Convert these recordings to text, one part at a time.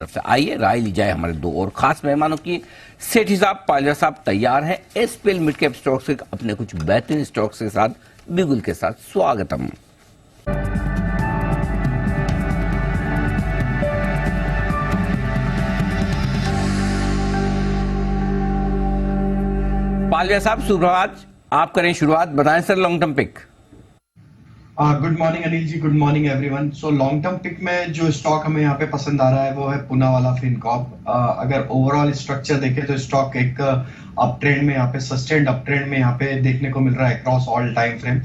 तरफ से आइए राय ली जाए हमारे दो और खास मेहमानों की। सेठी साहब, पालजा साहब तैयार हैं एसपीएल मिड कैप स्टॉक्स के अपने कुछ बेहतरीन स्टॉक्स के साथ, बिगुल के साथ। स्वागतम। पालजा साहब सुप्रभात, आप करें शुरुआत, बताएं sir long term pick. Good morning Anil ji, good morning everyone. So long term pick में जो स्टॉक हमें यहाँ पे पसंद आ रहा है वो है पूनावाला फिनकॉर्प। अगर ओवरऑल स्ट्रक्चर देखें तो स्टॉक एक अप ट्रेंड में, यहाँ पे सस्टेन्ड अप ट्रेंड में यहाँ पे देखने को मिल रहा है across all time frame.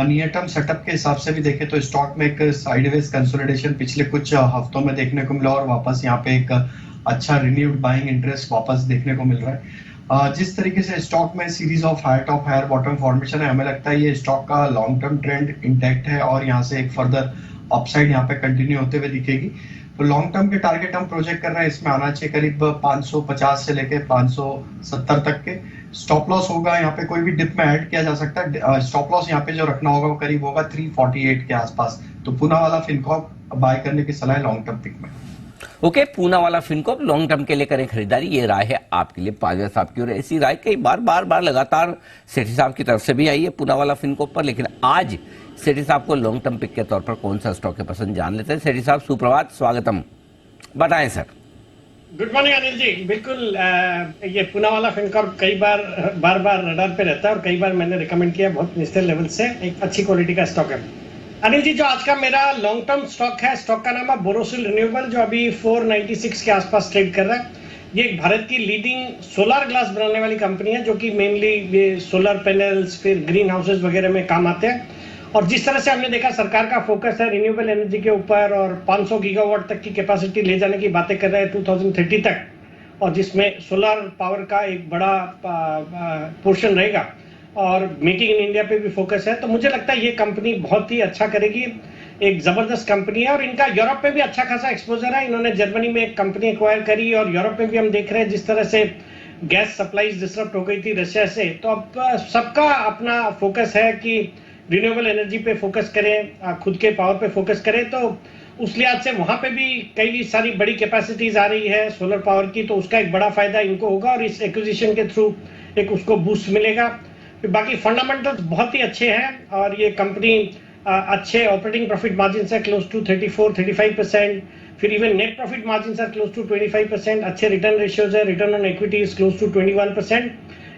Near term setup के हिसाब से भी देखें तो स्टॉक में एक साइडवेज कंसोलिडेशन पिछले कुछ हफ्तों में देखने को मिला और वापस यहाँ पे एक अच्छा रिन्यूड बाइंग इंटरेस्ट वापस देखने को मिल रहा है। जिस तरीके से स्टॉक में series of higher top higher bottom formation है, हमें लगता है ये स्टॉक का लॉन्ग टर्म ट्रेंड इंटैक्ट है और यहाँ से एक फर्दर अपसाइड यहाँ पे कंटिन्यू होते हुए दिखेगी। तो लॉन्ग टर्म के टारगेट हम प्रोजेक्ट कर रहे हैं, इसमें आना चाहिए करीब 550 से लेके 570 तक के। स्टॉप लॉस होगा यहाँ पे, कोई भी डिप में ऐड किया जा सकता है। स्टॉप लॉस यहाँ पे जो रखना होगा वो करीब होगा 348 के आसपास। तो पूनावाला फिनकॉर्प बाय करने की सलाह है लॉन्ग टर्म पिक में। Okay, Poonawalla Fincorp long term के लिए करें खरीदारी, ये राय है आपके लिए पालजा साहब की। और ऐसी राय कई बार लगातार सेठी साहब की तरफ से भी आई है पूनावाला फिनकॉर्प पर, लेकिन आज सेठी साहब को लॉन्ग टर्म पिक के तौर पर कौन सा स्टॉक है पसंद, जान लेते हैं। सेठी साहब सुप्रभात, स्वागतम, बताएं सर। गुड मॉर्निंग अनिल जी। बिल्कुल, ये पूनावाला फिनकॉर्प कई बार रडार पे रहता है और कई बार मैंने रिकमेंड किया, बहुत निश्चित लेवल से एक अच्छी क्वालिटी का स्टॉक है। अनिल जी, जो आज का मेरा लॉन्ग टर्म स्टॉक है, स्टॉक का नाम है बोरोसिल रिन्यूएबल, जो अभी 496 के आसपास ट्रेड कर रहा है। ये एक भारत की लीडिंग सोलर ग्लास बनाने वाली कंपनी है, जो कि मेनली ये सोलर पैनल्स, फिर ग्रीन हाउसेज वगैरह में काम आते हैं। और जिस तरह से हमने देखा सरकार का फोकस है रिन्यूएबल एनर्जी के ऊपर और 500 गीगावाट तक की कैपेसिटी ले जाने की बातें कर रहे हैं 2030 तक, और जिसमें सोलर पावर का एक बड़ा पोर्शन रहेगा और मेकिंग इन इंडिया पे भी फोकस है। तो मुझे लगता है ये कंपनी बहुत ही अच्छा करेगी, एक जबरदस्त कंपनी है। और इनका यूरोप में भी अच्छा खासा एक्सपोजर है। इन्होंने जर्मनी में एक कंपनी एक्वायर करी और यूरोप में भी हम देख रहे हैं जिस तरह से गैस सप्लाईज डिसरप्ट हो गई थी रशिया से। तो अब सबका अपना फोकस है कि रिन्यूएबल एनर्जी पे फोकस करें, खुद के पावर पे फोकस करें। तो उस लिहाज से वहां पे भी कई सारी बड़ी कैपेसिटीज आ रही है सोलर पावर की, तो उसका एक बड़ा फायदा इनको होगा और इस एक्विजिशन के थ्रू एक उसको बूस्ट मिलेगा। बाकी फंडामेंटल्स बहुत ही अच्छे हैं और ये कंपनी अच्छे ऑपरेटिंग प्रॉफिट मार्जिन है क्लोज टू 34-35%, फिर इवन नेट प्रॉफिट मार्जिन है क्लोज टू 25%, अच्छे रिटर्न रेशियोज है, return on equity is close to 21%,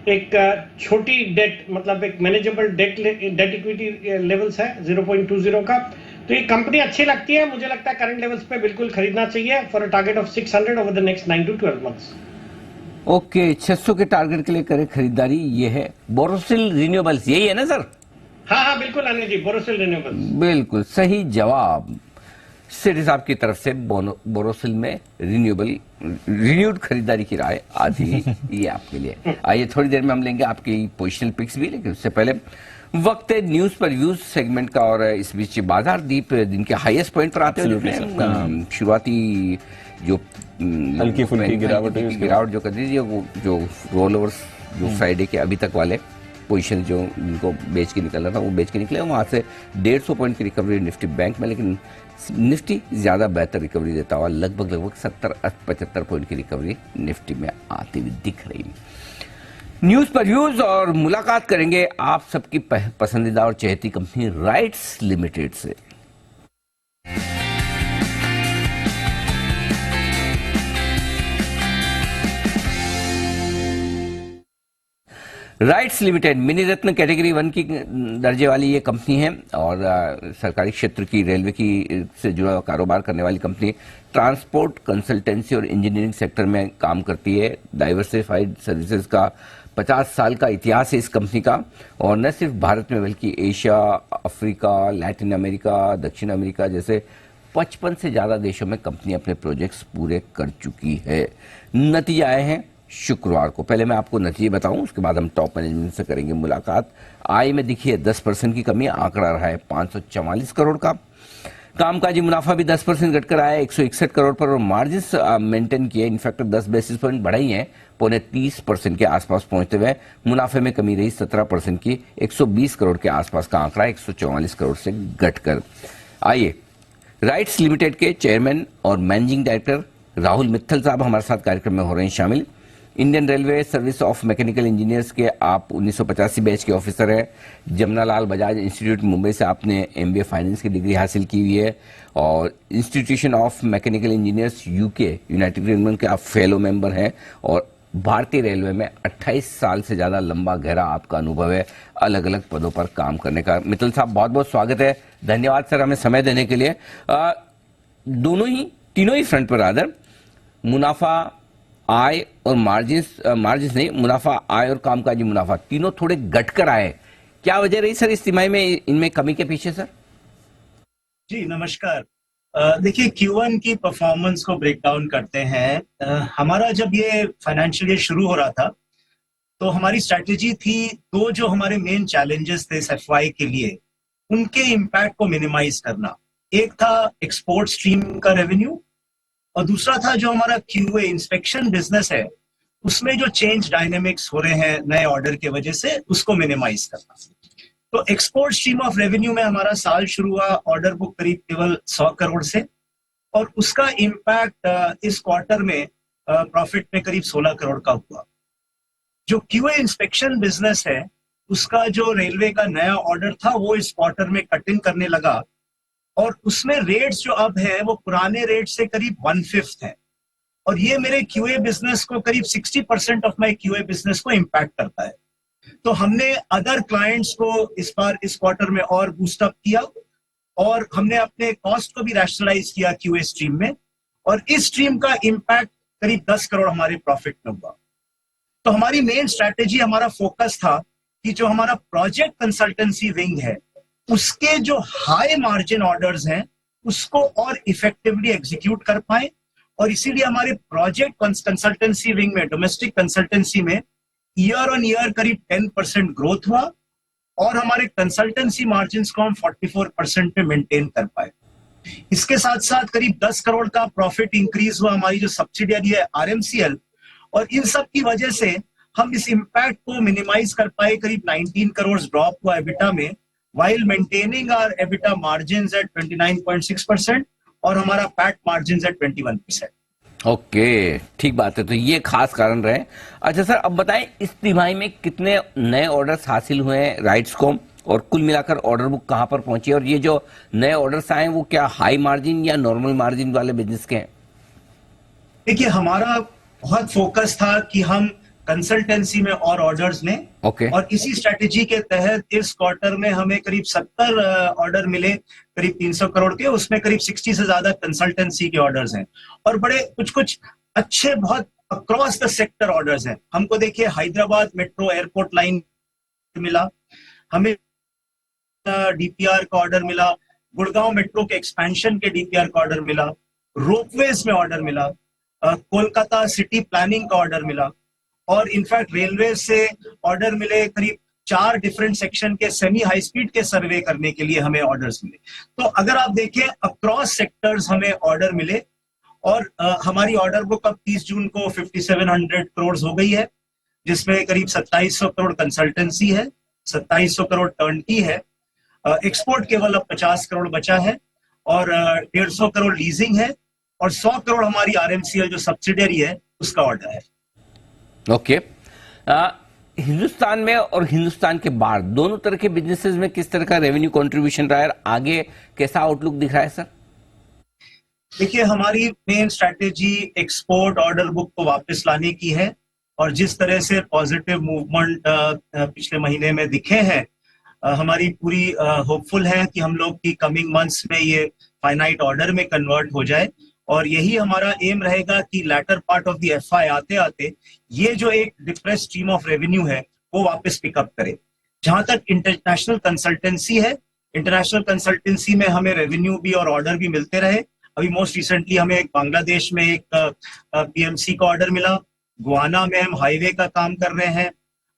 एक छोटी डेट मतलब एक मैनेजेबल डेट इक्विटी लेवल्स है 0.20 का। तो ये कंपनी अच्छी लगती है, मुझे लगता है करंट लेवल्स पे बिल्कुल खरीदना चाहिए for a target of 600 over the next 9 to 12 months. Okay, 600 के टारगेट के लिए करें खरीदारी, ये है बोरोसिल रिन्यूएबल्स, यही है ना सर? हाँ बिल्कुल अनिल जी, बोरोसिल रिन्यूएबल्स बिल्कुल सही जवाब सेठी साहब की तरफ से। बोरोसिल में रिन्यूड खरीदारी की राय आज ही ये आपके लिए। आइए थोड़ी देर में हम लेंगे आपकी पोजिशनल पिक्स भी, लेकिन उससे पहले वक्त है न्यूज पर व्यूज सेगमेंट का। और इस बीच बाजार दीप दिन के हाईएस्ट पॉइंट पर आते हुए शुरुआती जो हल्की फुल्की गिरावट जो कर दीजिए, वो जो रोल ओवर्स जो फ्राइडे के अभी तक वाले पोजीशन जो इनको बेच के निकलना था वो बेच के निकले, वहाँ से 150 पॉइंट की रिकवरी निफ्टी बैंक में, लेकिन निफ्टी ज़्यादा बेहतर रिकवरी देता हुआ लगभग 70-75 पॉइंट की रिकवरी निफ्टी में आती हुई दिख रही। न्यूज़ पर व्यूज और मुलाकात करेंगे आप सबकी पसंदीदा और चहेती कंपनी राइट्स लिमिटेड से। राइट्स लिमिटेड मिनी रत्न कैटेगरी 1 की दर्जे वाली ये कंपनी है और सरकारी क्षेत्र की रेलवे की से जुड़ा कारोबार करने वाली कंपनी। ट्रांसपोर्ट, कंसल्टेंसी और इंजीनियरिंग सेक्टर में काम करती है। डाइवर्सिफाइड सर्विसेज का 50 साल का इतिहास है इस कंपनी का, और न सिर्फ भारत में बल्कि एशिया, अफ्रीका, लैटिन अमेरिका, दक्षिण अमेरिका जैसे 55 से ज़्यादा देशों में कंपनी अपने प्रोजेक्ट्स पूरे कर चुकी है। नतीजे आए हैं शुक्रवार को। पहले मैं आपको नतीजे बताऊं, उसके बाद हम टॉप मैनेजमेंट से करेंगे मुलाकात। आय में देखिए 10% की कमी, आंकड़ा रहा है 544 करोड़ का। कामकाजी मुनाफा भी 10% घटकर आया 161 करोड़ पर, और मार्जिन मेंटेन किए, इनफैक्ट 10 बेसिस पॉइंट बढ़ाई हैं, 30% के आसपास पहुंचते हुए। मुनाफे में कमी रही 17% की, 120 करोड़ के आसपास का आंकड़ा 144 करोड़ से घटकर। आइए राइट्स लिमिटेड के चेयरमैन और मैनेजिंग डायरेक्टर राहुल मित्तल साहब हमारे साथ कार्यक्रम में हो रहे हैं शामिल। Indian railway service of mechanical engineers के आप 1985 बैच के ऑफिसर हैं। जमनालाल बजाज इंस्टीट्यूट मुंबई से आपने एमबीए फाइनेंस की डिग्री हासिल की हुई है और institution of mechanical engineers UK United kingdom के आप फेलो मेंबर हैं और भारतीय रेलवे में 28 साल से ज़्यादा लंबा गहरा आपका अनुभव है अलग अलग पदों पर काम करने का। मित्तल साहब बहुत बहुत स्वागत है, धन्यवाद सर हमें समय देने के लिए। तीनों ही फ्रंट पर आदर मुनाफा आय और मार्जिन नहीं, मुनाफा आय और कामकाजी मुनाफा तीनों थोड़े घटकर आए, क्या वजह रही सर इस तिमाही में इनमें कमी के पीछे सर? जी नमस्कार। देखिए Q1 की परफॉर्मेंस को ब्रेक डाउन करते हैं। हमारा जब ये फाइनेंशियल ईयर शुरू हो रहा था तो हमारी स्ट्रैटेजी थी दो जो हमारे मेन चैलेंजेस थे एफवाई के लिए उनके इम्पैक्ट को मिनिमाइज करना। एक था एक्सपोर्ट स्ट्रीम का रेवेन्यू और दूसरा था जो हमारा QA इंस्पेक्शन बिजनेस है उसमें जो चेंज डायनेमिक्स हो रहे हैं नए ऑर्डर के वजह से उसको मिनिमाइज करना। तो एक्सपोर्ट स्ट्रीम ऑफ रेवेन्यू में हमारा साल शुरू हुआ ऑर्डर बुक करीब केवल 100 करोड़ से और उसका इम्पैक्ट इस क्वार्टर में प्रॉफिट में करीब 16 करोड़ का हुआ। जो QA इंस्पेक्शन बिजनेस है उसका जो रेलवे का नया ऑर्डर था वो इस क्वार्टर में कट इन करने लगा और उसमें रेट्स जो अब है वो पुराने रेट से करीब 1/5 है और ये मेरे QA बिजनेस को करीब 60% ऑफ माय QA बिजनेस को इम्पैक्ट करता है। तो हमने अदर क्लाइंट्स को इस बार इस क्वार्टर में और बूस्टअप किया और हमने अपने कॉस्ट को भी रैशनलाइज किया QA स्ट्रीम में और इस स्ट्रीम का इम्पैक्ट करीब 10 करोड़ हमारे प्रॉफिट में हुआ। तो हमारी मेन स्ट्रैटेजी, हमारा फोकस था कि जो हमारा प्रोजेक्ट कंसल्टेंसी विंग है उसके जो हाई मार्जिन ऑर्डर्स हैं उसको और इफेक्टिवली एग्जीक्यूट कर पाए और इसीलिए हमारे प्रोजेक्ट कंसल्टेंसी विंग में डोमेस्टिक कंसल्टेंसी में ईयर ऑन ईयर करीब 10% ग्रोथ हुआ और हमारे कंसल्टेंसी मार्जिन्स को हम 44% पे मेंटेन कर पाए। इसके साथ साथ करीब 10 करोड़ का प्रॉफिट इंक्रीज हुआ हमारी जो सब्सिडियरी है RMCL और इन सब की वजह से हम इस इम्पैक्ट को मिनिमाइज कर पाए। करीब 19 करोड़ ड्रॉप हुआ एबिटा में while maintaining our EBITDA margins at 29.6% और हमारा PAT margins at 21%। ओके, ठीक बात है, तो ये खास कारण रहे। अच्छा सर अब बताएं इस तिमाही में कितने नए ऑर्डर्स हासिल हुए हैं राइट्स को और कुल मिलाकर ऑर्डर बुक कहां पर पहुंची और ये जो नए ऑर्डर्स आए वो क्या हाई मार्जिन या नॉर्मल मार्जिन वाले बिजनेस के हैं? देखिए हमारा बहुत फोकस था कि हम कंसल्टेंसी में और ऑर्डर्स लें और इसी स्ट्रेटेजी के तहत इस क्वार्टर में हमें करीब 70 ऑर्डर मिले करीब 300 करोड़ के, उसमें करीब 60 से ज्यादा कंसल्टेंसी के ऑर्डर्स हैं और बड़े कुछ अच्छे बहुत अक्रॉस द सेक्टर ऑर्डर्स हैं। हमको देखिए हैदराबाद मेट्रो एयरपोर्ट लाइन मिला, हमें DPR का ऑर्डर मिला, गुड़गांव मेट्रो के एक्सपेंशन के DPR का ऑर्डर मिला, रोपवेज में ऑर्डर मिला, कोलकाता सिटी प्लानिंग का ऑर्डर मिला और इनफैक्ट रेलवे से ऑर्डर मिले करीब 4 डिफरेंट सेक्शन के सेमी हाई स्पीड के सर्वे करने के लिए हमें ऑर्डर्स मिले। तो अगर आप देखें अक्रॉस सेक्टर्स हमें ऑर्डर मिले और हमारी ऑर्डर बुक अब 30 जून को 5700 करोड़ हो गई है जिसमें करीब 2700 करोड़ कंसल्टेंसी है, 2700 करोड़ टर्नकी है, एक्सपोर्ट केवल अब 50 करोड़ बचा है और 150 करोड़ लीजिंग है और 100 करोड़ हमारी RMCL जो सब्सिडियरी है उसका ऑर्डर है। ओके, हिंदुस्तान में और हिंदुस्तान के बाहर दोनों तरह के बिजनेसेस में किस तरह का रेवेन्यू कंट्रीब्यूशन रहा है, आगे कैसा आउटलुक दिख रहा है सर? देखिए हमारी main strategy export order book को वापस लाने की है और जिस तरह से पॉजिटिव मूवमेंट पिछले महीने में दिखे हैं हमारी पूरी होपफुल है कि हम लोग की कमिंग मंथ्स में ये फाइनाइट ऑर्डर में कन्वर्ट हो जाए और यही हमारा एम रहेगा कि latter part of the FI आते आते ये जो एक डिप्रेस स्ट्रीम ऑफ रेवेन्यू है वो वापस पिकअप करे। जहां तक इंटरनेशनल कंसल्टेंसी है, इंटरनेशनल कंसल्टेंसी में हमें रेवेन्यू भी और ऑर्डर भी मिलते रहे। अभी मोस्ट रिसेंटली हमें एक बांग्लादेश में एक PMC का ऑर्डर मिला, गुआना में हम हाईवे का काम कर रहे हैं,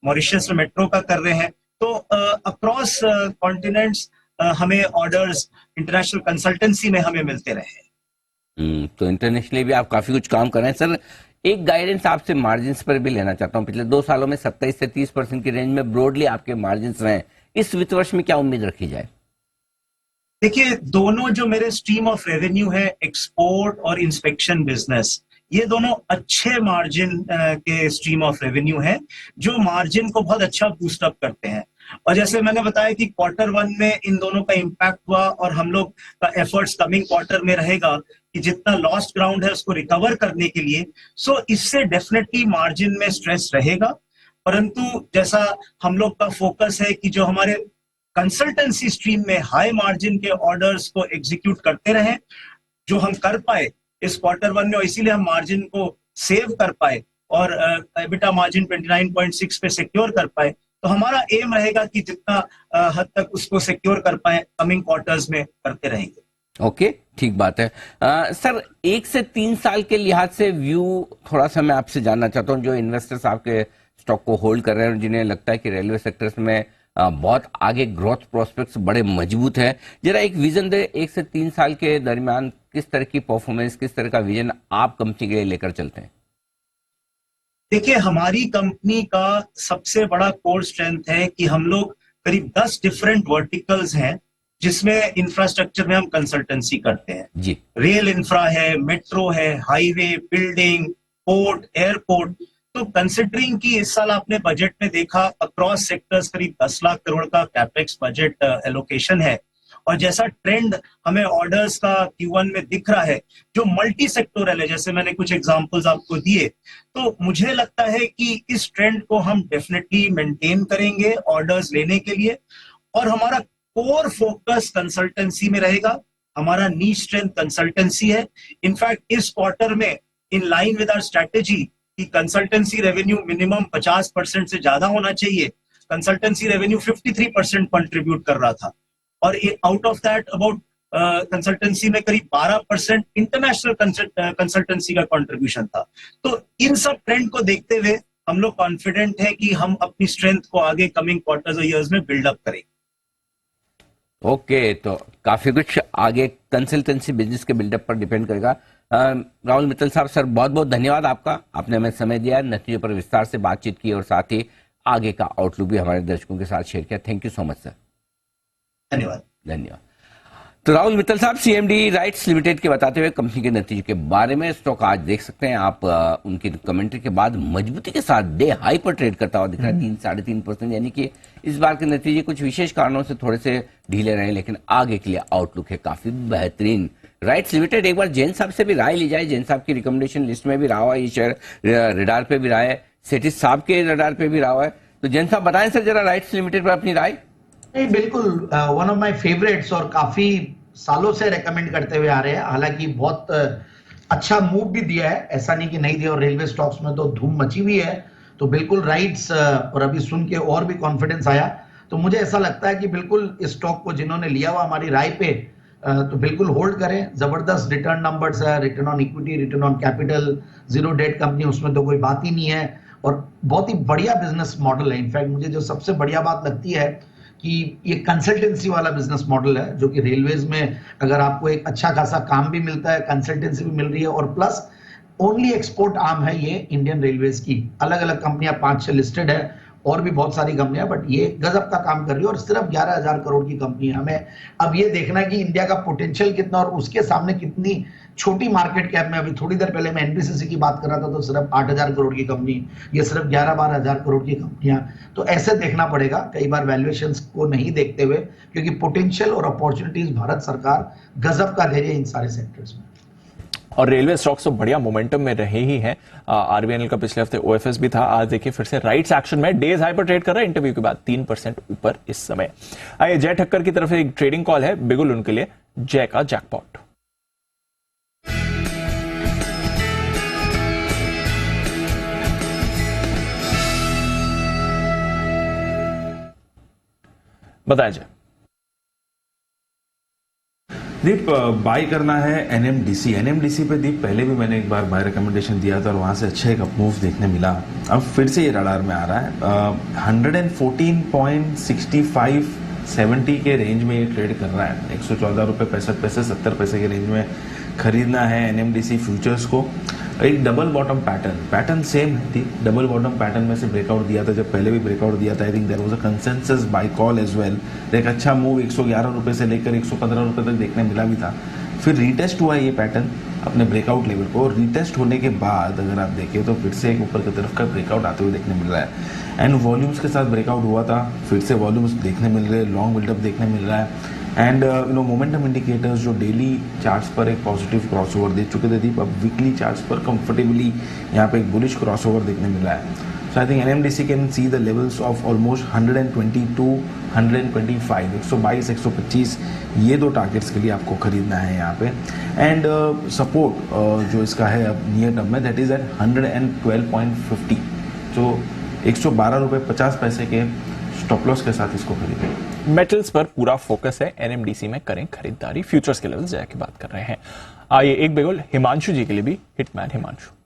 मॉरिशस में मेट्रो का कर रहे हैं। तो अक्रॉस कॉन्टिनेंट्स हमें ऑर्डर्स इंटरनेशनल कंसल्टेंसी में हमें मिलते रहे। तो इंटरनेशनली भी आप काफी कुछ काम कर रहे हैं सर। एक गाइडेंस आपसे मार्जिन्स पर भी लेना चाहता हूं। पिछले 2 सालों में 27 से 30% की रेंज में ब्रॉडली आपके मार्जिन्स रहे, इस वित्त वर्ष में क्या उम्मीद रखी जाए? देखिए दोनों जो मेरे स्ट्रीम ऑफ रेवेन्यू है एक्सपोर्ट और इंस्पेक्शन बिजनेस, ये दोनों अच्छे मार्जिन के स्ट्रीम ऑफ रेवेन्यू है जो मार्जिन को बहुत अच्छा बूस्टअप करते हैं। और जैसे मैंने बताया कि Q1 में इन दोनों का इम्पैक्ट हुआ और हम लोग का एफर्ट्स कमिंग क्वार्टर में रहेगा कि जितना लॉस्ट ग्राउंड है उसको रिकवर करने के लिए। सो इससे डेफिनेटली मार्जिन में स्ट्रेस रहेगा, परंतु जैसा हम लोग का फोकस है कि जो हमारे कंसल्टेंसी स्ट्रीम में हाई मार्जिन के ऑर्डर्स को एग्जीक्यूट करते रहे, जो हम कर पाए इस Q1 में, और इसीलिए हम मार्जिन को सेव कर पाए और एबिटा मार्जिन 29.6 पे सिक्योर कर पाए। तो हमारा एम रहेगा कि जितना हद तक उसको सिक्योर कर पाए कमिंग क्वार्टर्स में करते रहेंगे। ओके, ठीक बात है। सर, 1 से 3 साल के लिहाज से व्यू थोड़ा सा मैं आपसे जानना चाहता हूँ, जो इन्वेस्टर्स आपके स्टॉक को होल्ड कर रहे हैं और जिन्हें लगता है कि रेलवे सेक्टर्स में बहुत आगे ग्रोथ प्रोस्पेक्ट्स बड़े मजबूत हैं, जरा एक विजन दे 1 से 3 साल के दरमियान किस तरह की परफॉर्मेंस, किस तरह का विजन आप कंपनी के लिए लेकर चलते हैं? देखिए, हमारी कंपनी का सबसे बड़ा कोर स्ट्रेंथ है कि हम लोग करीब 10 डिफरेंट वर्टिकल्स हैं जिसमें इंफ्रास्ट्रक्चर में हम कंसल्टेंसी करते हैं जी। रेल इंफ्रा है, मेट्रो है, हाईवे, बिल्डिंग, पोर्ट, एयरपोर्ट। तो कंसिडरिंग कि इस साल आपने बजट में देखा अक्रॉस सेक्टर्स करीब 10 लाख करोड़ का कैपेक्स बजट एलोकेशन है, और जैसा ट्रेंड हमें ऑर्डर्स का Q1 में दिख रहा है जो मल्टी सेक्टोरल है, जैसे मैंने कुछ एग्जांपल्स आपको दिए, तो मुझे लगता है कि इस ट्रेंड को हम डेफिनेटली मेंटेन करेंगे ऑर्डर्स लेने के लिए। और हमारा कोर फोकस कंसल्टेंसी में रहेगा, हमारा नीश स्ट्रेंथ कंसल्टेंसी है। इनफैक्ट इस क्वार्टर में in line with our strategy कि कंसल्टेंसी रेवेन्यू मिनिमम 50% से ज्यादा होना चाहिए, कंसल्टेंसी रेवेन्यू 53% कंट्रीब्यूट कर रहा था, और out of that about consultancy में करीब 12% इंटरनेशनल कंसल्टेंसी का कंट्रीब्यूशन था। तो इन सब ट्रेंड को देखते हुए हम लोग कॉन्फिडेंट है कि हम अपनी स्ट्रेंथ को आगे कमिंग क्वार्टर्स और ईयर्स में बिल्डअप करेंगे। ओके, तो काफी कुछ आगे कंसल्टेंसी बिजनेस के बिल्डअप पर डिपेंड करेगा। राहुल मित्तल साहब, सर बहुत बहुत धन्यवाद आपका, आपने हमें समय दिया, नतीजों पर विस्तार से बातचीत की और साथ ही आगे का आउटलुक भी हमारे दर्शकों के साथ शेयर किया। Thank you so much sir. धन्यवाद। धन्यवाद। तो राहुल मित्तल साहब CMD राइट्स लिमिटेड के बताते हुए कंपनी के नतीजे के बारे में। स्टॉक आज देख सकते हैं आप, उनकी कमेंट्री के बाद मजबूती के साथ डे हाई पर ट्रेड करता हुआ दिख रहा है 3-3.5%, यानी कि इस बार के नतीजे कुछ विशेष कारणों से थोड़े से ढीले रहे, लेकिन आगे के लिए आउटलुक है काफी बेहतरीन। राइट्स लिमिटेड, एक बार जैन साहब से भी राय ली जाए, जैन साहब की रिकमेंडेशन लिस्ट में भी रहा हुआ ये शेयर, रडार पे भी रहा है, सेठी साहब के रडार पे भी रहा हुआ है। तो जैन साहब बताएं सर जरा राइट्स लिमिटेड पर अपनी राय। नहीं, बिल्कुल वन ऑफ माय फेवरेट्स और काफी सालों से रेकमेंड करते हुए आ रहे हैं। हालांकि बहुत अच्छा मूव भी दिया है, ऐसा नहीं कि नहीं दिया, और रेलवे स्टॉक्स में तो धूम मची हुई है। तो बिल्कुल राइट्स, और अभी सुन के और भी कॉन्फिडेंस आया। तो मुझे ऐसा लगता है कि बिल्कुल इस स्टॉक को जिन्होंने लिया हुआ हमारी राय पे, तो बिल्कुल होल्ड करें। जबरदस्त रिटर्न नंबर्स है, return on equity, return on capital, zero debt company, उसमें तो कोई बात ही नहीं है, और बहुत ही बढ़िया बिजनेस मॉडल है। इनफैक्ट मुझे जो सबसे बढ़िया बात लगती है कि ये कंसल्टेंसी वाला बिजनेस मॉडल है, जो कि रेलवेज में अगर आपको एक अच्छा खासा काम भी मिलता है, कंसल्टेंसी भी मिल रही है, और प्लस ओनली एक्सपोर्ट आर्म है ये इंडियन रेलवेज की। अलग अलग कंपनियां 5-6 लिस्टेड है, और भी बहुत सारी कंपनियां, बट ये गजब का काम कर रही है, और सिर्फ 11,000 करोड़ की कंपनी है। हमें अब ये देखना है कि इंडिया का पोटेंशियल कितना और उसके सामने कितनी छोटी मार्केट कैप में। अभी थोड़ी देर पहले मैं एनबीसीसी की बात कर रहा था, तो सिर्फ 8,000 करोड़ की कंपनी, ये सिर्फ 11-12,000 करोड़ की कंपनियां। तो ऐसे देखना पड़ेगा, कई बार वैल्यूएशंस को नहीं देखते हुए, क्योंकि पोटेंशियल और अपॉर्चुनिटीज भारत सरकार गजब का दे रही है इन सारे सेक्टर्स में। और रेलवे स्टॉक्स तो बढ़िया मोमेंटम में रहे ही हैं। आरबीएनएल का पिछले हफ्ते ओएफएस भी था, आज देखिए फिर से राइट्स एक्शन में डेज हाई पर ट्रेड कर रहा है, इंटरव्यू के बाद 3% ऊपर इस समय। आइए जय ठक्कर की तरफ से एक ट्रेडिंग कॉल है, बिगुल उनके लिए जय का जैकपॉट। बताया जाए। दीप, बाय करना है एनएमडीसी पे। दीप, पहले भी मैंने एक बार बाय रिकमेंडेशन दिया था और वहां से अच्छा एक अपमूव देखने मिला। अब फिर से ये रडार में आ रहा है। 114.65-70 के रेंज में ये ट्रेड कर रहा है। 114 रुपये 65 पैसे 70 पैसे के रेंज में खरीदना है एनएमडीसी फ्यूचर्स को। एक डबल बॉटम पैटर्न सेम थी, डबल बॉटम पैटर्न में से ब्रेकआउट दिया था, जब पहले भी ब्रेकआउट दिया था। I think there was a consensus buy call as well. एक अच्छा मूव 111 रुपये से लेकर 115 रुपये तक देखने मिला भी था, फिर रीटेस्ट हुआ ये पैटर्न। अपने ब्रेकआउट लेवल को, रीटेस्ट होने के बाद अगर आप देखें तो फिर से एक ऊपर की तरफ का ब्रेकआउट आते हुए देखने मिल रहा है। एंड वॉल्यूम्स के साथ ब्रेकआउट हुआ था, फिर से वॉल्यूम्स देखने मिल रहे हैं, लॉन्ग बिल्डअप देखने मिल रहा है। एंड मोमेंटम इंडिकेटर्स जो डेली चार्ट्स पर एक पॉजिटिव क्रॉसओवर दे चुके थे, अब वीकली चार्ट्स पर कंफर्टेबली यहाँ पे एक बुलिश क्रॉसओवर देखने मिल रहा है। So I think NMDC can see the levels of almost 122, 125, 122, 125 ये दो टारगेट्स के लिए आपको खरीदना है यहाँ पे। एंड सपोर्ट जो इसका है अब नियर टर्म में, दैट इज एट 112.50, जो 112 रुपये 50 पैसे के स्टॉप लॉस के साथ इसको खरीदें। मेटल्स पर पूरा फोकस है, एनएमडीसी में करें खरीदारी। फ्यूचर्स के लेवल जाके बात कर रहे हैं। आइए एक बेगोल हिमांशु जी के लिए भी, हिटमैन हिमांशु।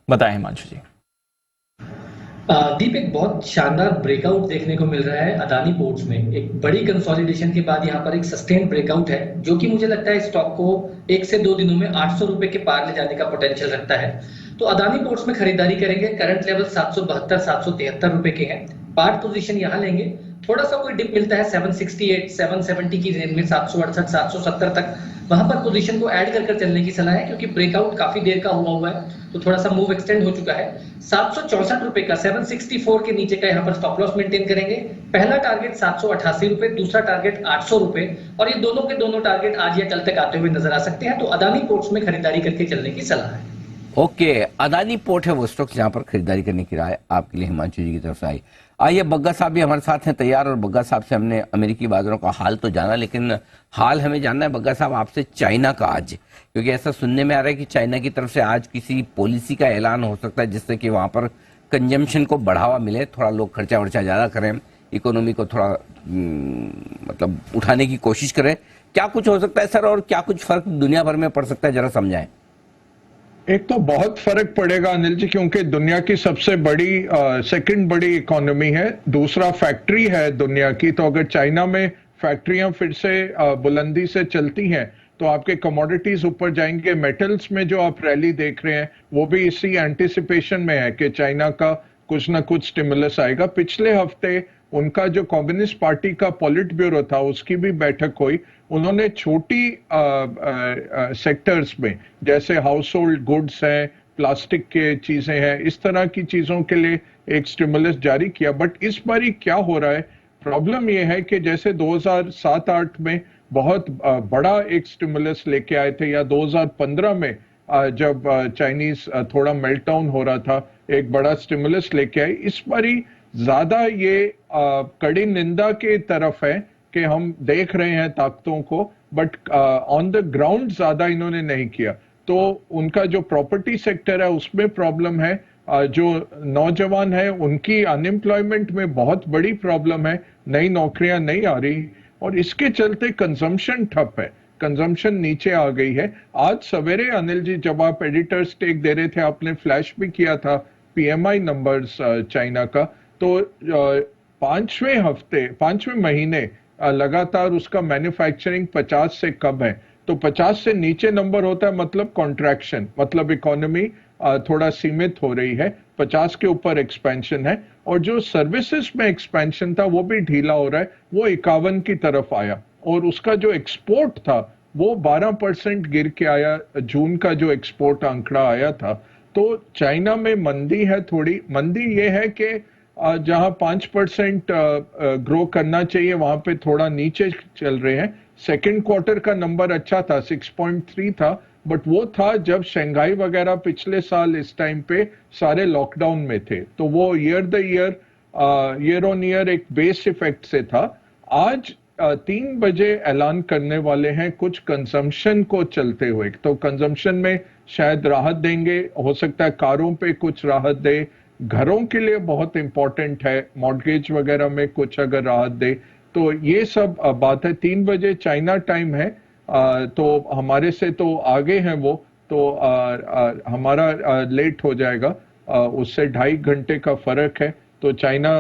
बताएं हिमांशु जी। दीप, एक बहुत शानदार ब्रेकआउट देखने को मिल रहा है अदानी पोर्ट्स में। एक बड़ी कंसोलिडेशन के बाद यहाँ पर एक सस्टेन ब्रेकआउट है, जो कि मुझे लगता है स्टॉक को 1 से 2 दिनों में 800 रुपए के पार ले जाने का पोटेंशियल रखता है। तो अदानी पोर्ट्स में खरीदारी करेंगे। करंट लेवल 772, 773 रुपए के हैं। पार्ट पोजीशन यहाँ लेंगे। थोड़ा सा कोई डिप मिलता है 768, 770 की रेंज में, 768, 770 तक, वहां पर पोजीशन को ऐड कर चलने की सलाह है, क्योंकि ब्रेकआउट काफी देर का हुआ है, तो थोड़ा सा मूव एक्सटेंड हो चुका है। 764 रुपए का, 764 के नीचे का यहाँ पर स्टॉप लॉस मेंटेन करेंगे। पहला टारगेट 788 रुपए, दूसरा टारगेट 800 रुपए, और ये दोनों के दोनों टारगेट आज या कल तक आते हुए नजर आ सकते हैं। तो अदानी पोर्ट्स में खरीदारी करके चलने की सलाह है। ओके, अदानी पोर्ट है वो स्टॉक्स जहां पर खरीदारी करने की राय आपके लिए हिमांशु जी की तरफ से आई। आइए बग्गा साहब भी हमारे साथ हैं तैयार, और बग्गा साहब से हमने अमेरिकी बाजारों का हाल तो जाना, लेकिन हाल हमें जानना है बग्गा साहब आपसे चाइना का आज, क्योंकि ऐसा सुनने में आ रहा है कि चाइना की तरफ से आज किसी पॉलिसी का ऐलान हो सकता है जिससे कि वहां पर कंजम्पशन को बढ़ावा मिले, थोड़ा लोग खर्चा वर्चा ज्यादा करें, इकोनॉमी को थोड़ा मतलब उठाने की कोशिश करें। क्या कुछ हो सकता है सर, और क्या कुछ फर्क दुनिया भर में पड़ सकता है, जरा समझाएं। एक तो बहुत फर्क पड़ेगा अनिल जी, क्योंकि दुनिया की सबसे बड़ी सेकंड बड़ी इकोनॉमी है, दूसरा फैक्ट्री है दुनिया की। तो अगर चाइना में फैक्ट्रियां फिर से बुलंदी से चलती हैं तो आपके कमोडिटीज ऊपर जाएंगे। मेटल्स में जो आप रैली देख रहे हैं वो भी इसी एंटिसिपेशन में है कि चाइना का कुछ ना कुछ स्टिमुलस आएगा। पिछले हफ्ते उनका जो कम्युनिस्ट पार्टी का पॉलिट ब्यूरो था उसकी भी बैठक हुई। उन्होंने छोटी सेक्टर्स में, जैसे हाउस होल्ड गुड्स हैं, प्लास्टिक के चीजें हैं, इस तरह की चीजों के लिए एक स्टिमुलस जारी किया। बट इस बारी क्या हो रहा है, प्रॉब्लम यह है कि जैसे 2007-8 में बहुत बड़ा एक स्टिमुलस लेके आए थे, या 2015 में जब चाइनीज थोड़ा मेल्टडाउन हो रहा था, एक बड़ा स्टिमुलस लेके आए। इस बारी ज्यादा ये कड़ी निंदा के तरफ है कि हम देख रहे हैं ताकतों को, बट ऑन द ग्राउंड ज्यादा इन्होंने नहीं किया। तो उनका जो प्रॉपर्टी सेक्टर है उसमें प्रॉब्लम है, जो नौजवान है उनकी अनएम्प्लॉयमेंट में बहुत बड़ी प्रॉब्लम है, नई नौकरियां नहीं आ रही, और इसके चलते कंजम्पशन ठप है, कंजम्पशन नीचे आ गई है। आज सवेरे अनिल जी जब आप एडिटर्स टेक दे रहे थे, आपने फ्लैश भी किया था पीएमआई नंबर्स चाइना का, तो 5वें महीने लगातार उसका मैन्युफैक्चरिंग 50 से कम है। तो 50 से नीचे नंबर होता है मतलब कॉन्ट्रैक्शन, मतलब इकोनॉमी थोड़ा सीमित हो रही है। 50 के ऊपर एक्सपेंशन है, और जो सर्विसेज में एक्सपेंशन था वो भी ढीला हो रहा है, वो 51 की तरफ आया। और उसका जो एक्सपोर्ट था वो 12% गिर के आया, जून का जो एक्सपोर्ट आंकड़ा आया था। तो चाइना में मंदी है, थोड़ी मंदी ये है कि जहां 5% ग्रो करना चाहिए वहां पे थोड़ा नीचे चल रहे हैं। सेकंड क्वार्टर का नंबर अच्छा था, 6.3 था, बट वो था जब शंघाई वगैरह पिछले साल इस टाइम पे सारे लॉकडाउन में थे, तो वो ईयर ऑन ईयर एक बेस इफेक्ट से था। आज 3 बजे ऐलान करने वाले हैं कुछ कंजम्पशन को चलते हुए, तो कंजम्पशन में शायद राहत देंगे, हो सकता है कारों पे कुछ राहत दे, घरों के लिए बहुत इंपॉर्टेंट है, मॉर्गेज वगैरह में कुछ अगर राहत दे, तो ये सब बात है। 3 बजे चाइना टाइम है, तो हमारे से तो आगे हैं वो, तो हमारा लेट हो जाएगा, उससे 2.5 घंटे का फर्क है। तो चाइना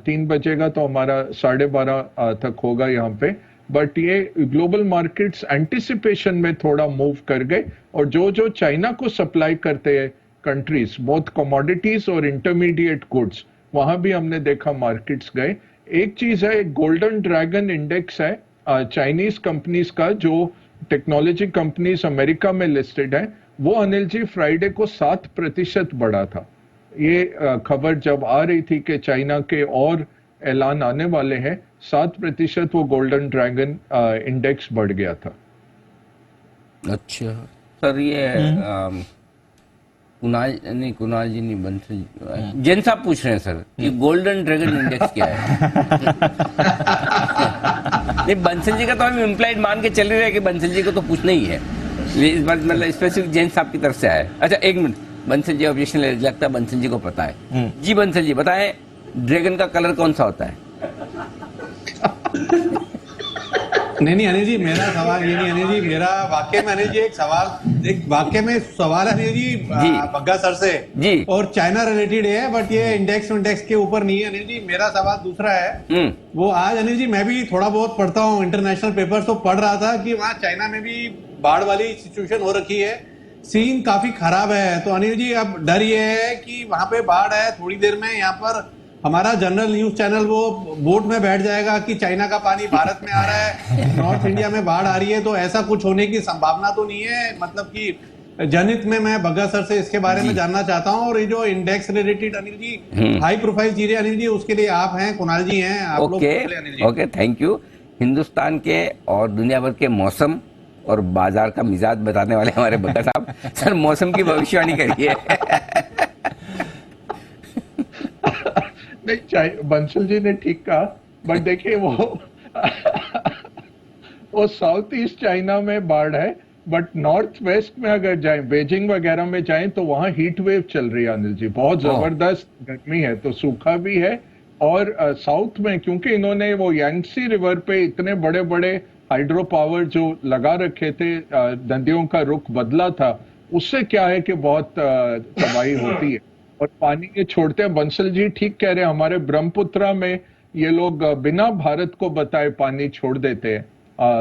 3 बजेगा तो हमारा 12:30 तक होगा यहाँ पे। बट ये ग्लोबल मार्केट्स एंटिसिपेशन में थोड़ा मूव कर गए, और जो चाइना को सप्लाई करते हैं कंट्रीज, बोथ कमोडिटीज और इंटरमीडिएट गुड्स, वहां भी हमने देखा मार्केट्स गए। एक चीज है, गोल्डन ड्रैगन इंडेक्स है चाइनीज कंपनीज का, जो टेक्नोलॉजी कंपनीज अमेरिका में लिस्टेड है, वो अनिल जी फ्राइडे को 7% बढ़ा था। ये खबर जब आ रही थी कि चाइना के और ऐलान आने वाले हैं, 7% वो गोल्डन ड्रैगन इंडेक्स बढ़ गया था। अच्छा सर, ये कुणाल जी नहीं, बंसल जैन साहब पूछ रहे हैं सर कि गोल्डन ड्रैगन इंडेक्स क्या है। नहीं, बंसल जी का तो हम इम्प्लाइड मान के चल रहे हैं कि बंसल जी को तो पूछना ही है। इस बार मतलब स्पेसिफिक जैन साहब की तरफ से आया है। अच्छा एक मिनट, बंसल जी ऑब्जेक्शन लगता है बंसल जी को पता है। जी बंसल जी बताएं, ड्रैगन का कलर कौन सा होता है? नहीं अनिल जी, मेरा सवाल ये नहीं अनिल जी, मेरा वाकई में अनिल जी एक वाकई में सवाल है अनिल जी बग्गा सर से जी, और चाइना रिलेटेड है, बट ये इंडेक्स के ऊपर नहीं है अनिल जी। मेरा सवाल दूसरा है। वो आज अनिल जी मैं भी थोड़ा बहुत पढ़ता हूँ इंटरनेशनल पेपर्स, तो पढ़ रहा था कि वहाँ चाइना में भी बाढ़ वाली सिचुएशन हो रखी है, सीन काफी खराब है। तो अनिल जी अब डर ये है कि वहां पे बाढ़ है, थोड़ी देर में यहाँ पर हमारा जनरल न्यूज चैनल वो बोट में बैठ जाएगा कि चाइना का पानी भारत में आ रहा है, नॉर्थ इंडिया में बाढ़ आ रही है। तो ऐसा कुछ होने की संभावना तो नहीं है? मतलब कि जनहित में मैं बग्गा सर से इसके बारे में जानना चाहता हूँ। और ये जो index related Anil ji high profile चीजें अनिल जी, उसके लिए आप हैं, कुणाल जी हैं, आप लोग Anil ji. Okay thank you. Hindustan के और दुनिया भर के मौसम और बाजार का मिजाज बताने वाले हमारे बग्गा साहब, सर मौसम की भविष्यवाणी करिए। नहीं, बंसल जी ने ठीक कहा, बट देखिए वो साउथ ईस्ट चाइना में बाढ़ है, बट नॉर्थ वेस्ट में अगर जाएं, बीजिंग वगैरह में जाएं, तो वहां हीट वेव चल रही है अनिल जी, बहुत जबरदस्त गर्मी है, तो सूखा भी है। और साउथ में क्योंकि इन्होंने वो यांगसी रिवर पे इतने बड़े बड़े हाइड्रो पावर जो लगा रखे थे, नदियों का रुख बदला था, उससे क्या है कि बहुत तबाही होती है और पानी ये छोड़ते हैं। बंसल जी ठीक कह रहे हैं, हमारे ब्रह्मपुत्रा में ये लोग बिना भारत को बताए पानी छोड़ देते हैं,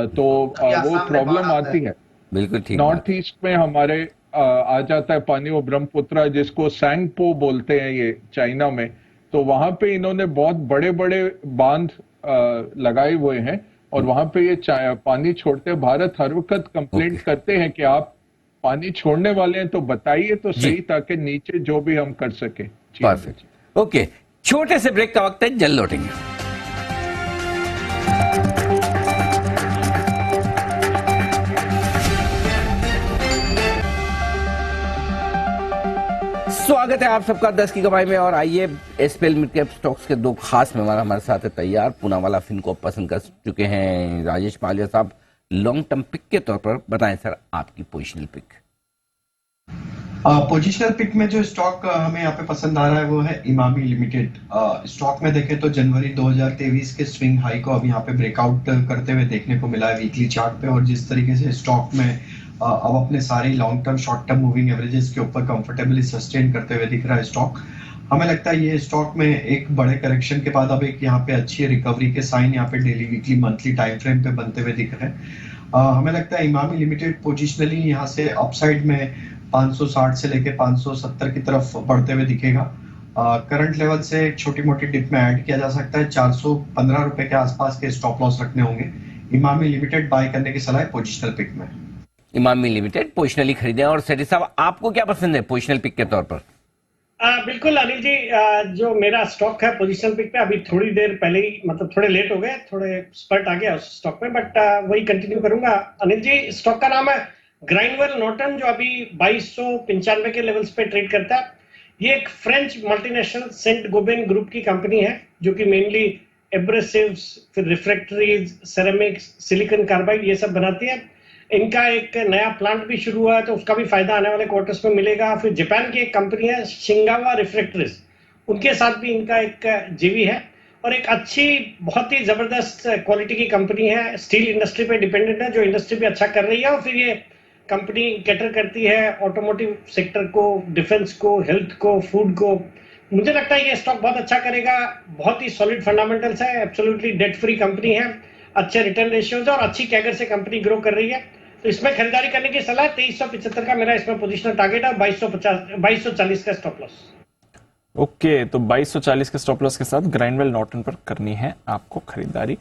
तो वो प्रॉब्लम आती है। बिल्कुल ठीक। नॉर्थ ईस्ट में हमारे आ जाता है पानी, वो ब्रह्मपुत्रा जिसको सैंगपो बोलते हैं ये चाइना में, तो वहां पे इन्होंने बहुत बड़े बड़े बांध लगाए हुए हैं और वहां पे ये पानी छोड़ते हैं। भारत हर वक्त कंप्लेंट करते हैं कि आप पानी छोड़ने वाले हैं तो बताइए तो सही, ताकि नीचे जो भी हम कर सके। परफेक्ट। ओके, छोटे से ब्रेक का वक्त है, जल्द लौटेंगे। स्वागत है आप सबका 10 की कमाई में। और आइए, एसपीएल मिड कैप स्टॉक्स के दो खास मेहमान हमारे साथ है तैयार। पूनावाला फिनकॉर्प पसंद कर चुके हैं राजेश माल्या साहब, लॉन्ग टर्म पिक के तौर पर बताएं सर आपकी पोजिशनल पिक। पोजिशनल पिक में जो स्टॉक हमें यहाँ पे पसंद आ रहा है वो है इमामी लिमिटेड। स्टॉक में देखें तो जनवरी 2023 के स्विंग हाई को अब यहाँ पे ब्रेकआउट करते हुए देखने को मिला है वीकली चार्ट पे, और जिस तरीके से स्टॉक में अब अपने सारे long term short term moving averages के ऊपर कंफर्टेबली सस्टेन करते हुए दिख रहा है स्टॉक। हमें लगता है ये स्टॉक में एक बड़े करेक्शन के बाद अब एक यहाँ पे अच्छी रिकवरी के साइन यहाँ पे daily weekly monthly time frame पे बनते हुए दिख रहे हैं। हमें लगता है इमामी लिमिटेड पोजिशनली यहाँ से अपसाइड में 560 से लेके 570 की तरफ बढ़ते हुए दिखेगा। करंट लेवल से एक छोटी मोटी डिप में ऐड किया जा सकता है, 415 रुपए के आसपास के स्टॉप लॉस रखने होंगे। इमामी लिमिटेड बाय करने की सलाह है पोजिशनल पिक में। इमामी लिमिटेड पोजिशनली खरीदें। और सेठी साहब आपको क्या पसंद है पोजिशनल पिक के तौर पर? बिल्कुल अनिल जी, जो मेरा स्टॉक है पोजीशनल पिक पे, अभी थोड़ी देर पहले ही मतलब थोड़े लेट हो गए, थोड़े स्पर्ट आ गया उस स्टॉक में, बट वही कंटिन्यू करूंगा। अनिल जी, स्टॉक का नाम है ग्राइंडवेल नॉर्टन, जो अभी 2295 के लेवल्स पे ट्रेड करता है। ये एक French multinational Saint Gobain group की कंपनी है, जो कि मेनली एब्रेसिव्स, फिर रिफ्रैक्टरीज, सेरेमिक्स, सिलिकॉन कार्बाइड ये सब बनाती है। इनका एक नया प्लांट भी शुरू हुआ है, तो उसका भी फायदा आने वाले क्वार्टर्स में मिलेगा। फिर जापान की एक कंपनी है शिंगावा रिफ्रैक्टरीज, उनके साथ भी इनका एक जेवी है, और एक अच्छी बहुत ही जबरदस्त क्वालिटी की कंपनी है। स्टील इंडस्ट्री पे डिपेंडेंट है, जो इंडस्ट्री भी अच्छा कर रही है। और फिर ये कंपनी कैटर करती है ऑटोमोटिव सेक्टर को, डिफेंस को, हेल्थ को, फूड को। मुझे लगता है ये स्टॉक बहुत अच्छा करेगा। बहुत ही सॉलिड फंडामेंटल्स है, एब्सोल्युटली डेट फ्री कंपनी है, अच्छे रिटर्न रेशियोज और अच्छी कैगर से कंपनी ग्रो कर रही है। तो इसमें खरीदारी करने की सलाह। 2375 का मेरा इसमें पोजीशनल टारगेट है, 2240 का स्टॉप लॉस। ओके, तो 2240 के स्टॉप लॉस के साथ ग्राइंडवेल नॉर्टन पर करनी है आपको खरीदारी।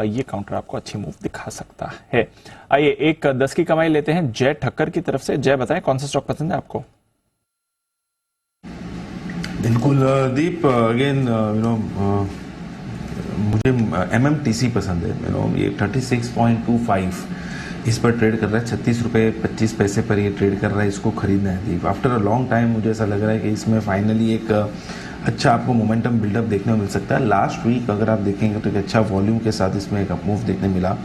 ये काउंटर आपको अच्छी मूव दिखा सकता है। आइए एक 10 की कमाई लेते हैं जय ठक्कर की तरफ से। जय बताएं कौन सा स्टॉक पसंद है आपको? बिल्कुल दीप, अगेन मुझे MMTC पसंद है। ये 36.25 इस पर ट्रेड कर रहा है, 36 रुपये 25 पैसे पर ये ट्रेड कर रहा है। इसको खरीदना है दीप। आफ्टर अ लॉन्ग टाइम मुझे ऐसा लग रहा है कि इसमें फाइनली एक अच्छा आपको मोमेंटम बिल्डअप देखने को मिल सकता है। लास्ट वीक अगर आप देखेंगे तो एक अच्छा वॉल्यूम के साथ इसमें एक अपमूव देखने मिला।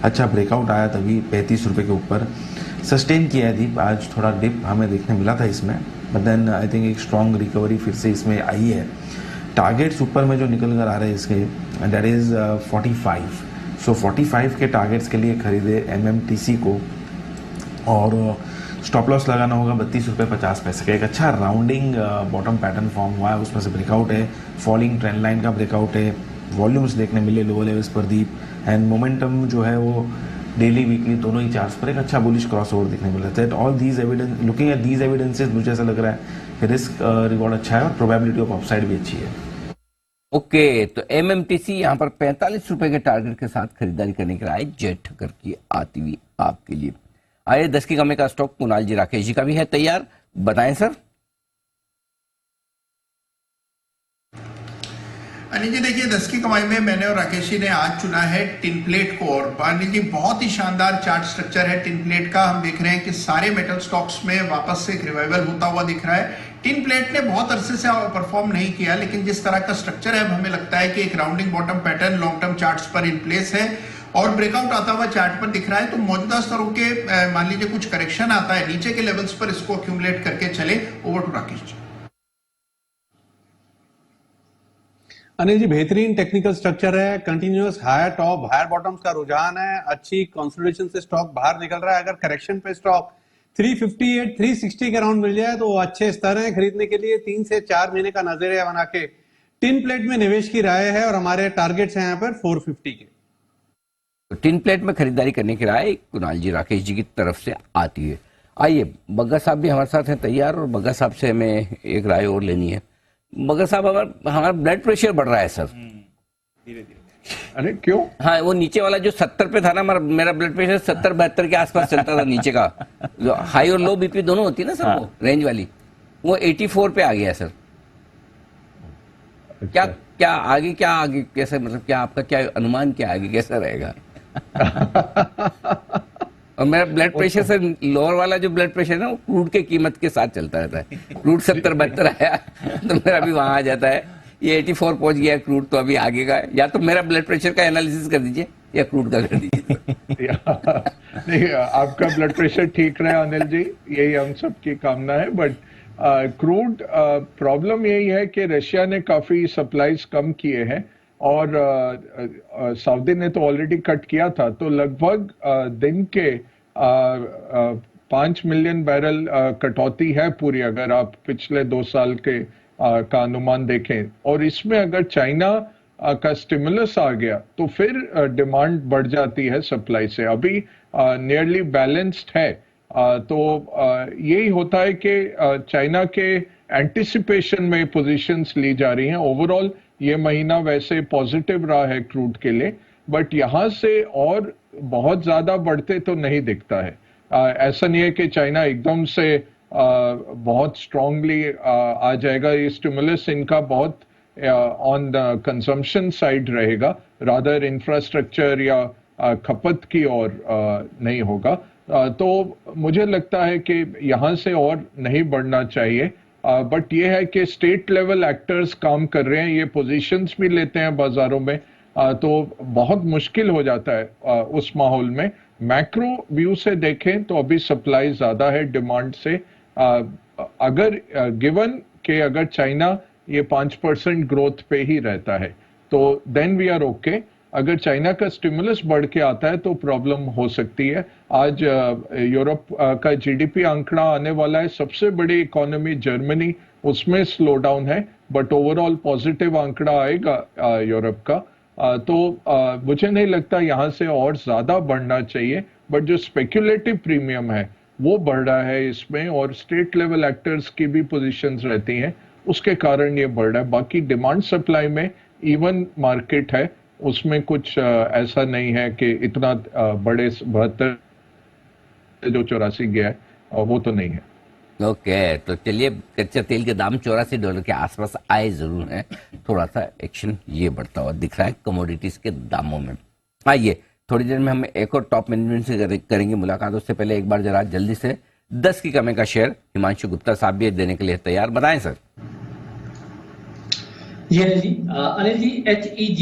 अच्छा ब्रेकआउट आया तभी 35 रुपये के ऊपर सस्टेन किया है दीप। आज थोड़ा डिप हमें देखने मिला था इसमें, बट देन आई थिंक एक स्ट्रॉन्ग रिकवरी फिर से इसमें आई है। टारगेट्स ऊपर में जो निकल कर आ रहे हैं इसके, दैट इज़ 45। सो 45 के टारगेट्स के लिए खरीदे MMTC को, और स्टॉप लॉस लगाना होगा 32 रुपये 50 पैसे का। एक अच्छा राउंडिंग बॉटम पैटर्न फॉर्म हुआ है, उसमें से ब्रेकआउट है, फॉलिंग ट्रेंड लाइन का ब्रेकआउट है, वॉल्यूम्स देखने मिले लोअर लेवल्स पर दीप, एंड मोमेंटम जो है वो डेली वीकली दोनों ही चार्ट्स पर एक अच्छा बुलिश क्रॉसओवर देखने मिल रहा है। All these evidence, looking at these evidences, मुझे ऐसा लग रहा है कि रिस्क रिवॉर्ड अच्छा है और प्रोबेबिलिटी ऑफ अपसाइड भी अच्छी है। ओके, तो MMTC यहाँ पर 45 रुपए के टारगेट के साथ खरीदारी करने के लिए जय ठक्कर की आती हुई आपके लिए। आइए 10 की कमाई का स्टॉक कुणाल जी राकेश जी का भी है तैयार, बताएं सर। अनिल जी देखिए, 10 की कमाई में मैंने और राकेश जी ने आज चुना है टिन प्लेट को, और अनिल जी बहुत ही शानदार चार्ट स्ट्रक्चर है टिन प्लेट का। हम देख रहे हैं कि सारे मेटल स्टॉक्स में वापस से एक रिवाइवल होता हुआ दिख रहा है। टिन प्लेट ने बहुत अरसे से परफॉर्म नहीं किया, लेकिन जिस तरह का स्ट्रक्चर है हमें लगता है कि एक rounding bottom pattern long term charts पर इन प्लेस है और ब्रेकआउट आता हुआ चार्ट पर दिख रहा है। तो मौजूदा स्तरों के मान लीजिए कुछ करेक्शन आता है नीचे के लेवल्स पर, इसको अक्यूमुलेट करके चले। Over to Rakesh ji. अनिल जी बेहतरीन टेक्निकल स्ट्रक्चर है, continuous higher top higher bottoms का रुझान है, अच्छी कंसोलिडेशन से स्टॉक बाहर निकल रहा है। अगर करेक्शन पे स्टॉक 358 360 के राउंड मिल जाए तो वो अच्छे स्तर हैं खरीदने के लिए। 3 से 4 महीने का नजरिया बना के टिन प्लेट में निवेश की राय है, और हमारे टारगेट्स हैं यहाँ पर 450 के। तो टिन प्लेट में खरीदारी करने की राय कुणाल जी राकेश जी की तरफ से आती है। आइए बग्गा साहब भी हमारे साथ हैं तैयार, और बग्गा साहब से हमें एक राय और लेनी है। बग्गा साहब, हमारा ब्लड प्रेशर बढ़ रहा है सर धीरे धीरे। अरे क्यों? हाँ, वो नीचे वाला जो 70 पे था ना, मेरा ब्लड प्रेशर 70-72 के आसपास चलता था नीचे का। जो हाई और लो बीपी दोनों होती है ना सर, वो रेंज वाली, वो 84 पे आ गया है सर। क्या आगे कैसे, मतलब क्या आपका क्या अनुमान, क्या आगे कैसा रहेगा? और मेरा ब्लड प्रेशर सर, लोअर वाला जो ब्लड प्रेशर है ना, वो क्रूड के कीमत के साथ चलता रहता है। क्रूड 70-72 आया तो मेरा भी वहां आ जाता है। ये 84 पहुंच गया क्रूड, तो अभी आगे का या तो मेरा ब्लड प्रेशर का एनालिसिस कर दीजिए या क्रूड का कर दीजिए। नहीं, आपका ब्लड प्रेशर ठीक रहे अनिल जी, यही हम सबकी कामना है। बट क्रूड प्रॉब्लम यही है कि रशिया ने काफी सप्लाईज कम किए हैं, और सऊदी ने तो ऑलरेडी कट किया था। तो लगभग दिन के 5 मिलियन बैरल कटौती है पूरी, अगर आप पिछले 2 साल के का अनुमान देखें। और इसमें अगर चाइना का स्टिमुलस आ गया तो फिर डिमांड बढ़ जाती है सप्लाई से। अभी नियरली बैलेंस्ड है। तो यही होता है कि चाइना के एंटिसिपेशन में पोजीशंस ली जा रही हैं। ओवरऑल ये महीना वैसे पॉजिटिव रहा है क्रूड के लिए, बट यहाँ से और बहुत ज्यादा बढ़ते तो नहीं दिखता है। ऐसा नहीं है कि चाइना एकदम से बहुत स्ट्रांगली आ जाएगा। ये स्टिमुलस इनका बहुत ऑन द कंजम्पशन साइड रहेगा, रादर इंफ्रास्ट्रक्चर या खपत की ओर नहीं होगा। तो मुझे लगता है कि यहाँ से और नहीं बढ़ना चाहिए। बट ये है कि स्टेट लेवल एक्टर्स काम कर रहे हैं, ये पोजीशंस भी लेते हैं बाजारों में, तो बहुत मुश्किल हो जाता है उस माहौल में। मैक्रो व्यू से देखें तो अभी सप्लाई ज्यादा है डिमांड से। अगर गिवन कि अगर चाइना ये 5% ग्रोथ पे ही रहता है तो देन वी आर ओके। अगर चाइना का स्टिमुलस बढ़ के आता है तो प्रॉब्लम हो सकती है। आज यूरोप का जीडीपी आंकड़ा आने वाला है, सबसे बड़ी इकोनॉमी जर्मनी, उसमें स्लो डाउन है, बट ओवरऑल पॉजिटिव आंकड़ा आएगा यूरोप का। तो मुझे नहीं लगता यहाँ से और ज्यादा बढ़ना चाहिए, बट जो स्पेक्युलेटिव प्रीमियम है वो बढ़ रहा है इसमें, और स्टेट लेवल एक्टर्स की भी पोजीशंस रहती हैं। उसके कारण ये बढ़ रहा है। बाकी डिमांड सप्लाई में इवन मार्केट है, उसमें कुछ ऐसा नहीं है कि इतना बड़े 72 जो 84 गया है वो तो नहीं है। ओके, तो चलिए, कच्चे तेल के दाम $84 के आसपास आए जरूर हैं, थोड़ा सा एक्शन ये बढ़ता हुआ दिख रहा है कमोडिटीज के दामों में। आइए, थोड़ी देर में हम एक और टॉप मैनेजमेंट से करेंगे मुलाकात। उससे पहले एक बार जरा जल्दी से 10 की कमाई का शेयर हिमांशु गुप्ता साहब भी देने के लिए तैयार, बताएं सर। जी अनिल जी HEG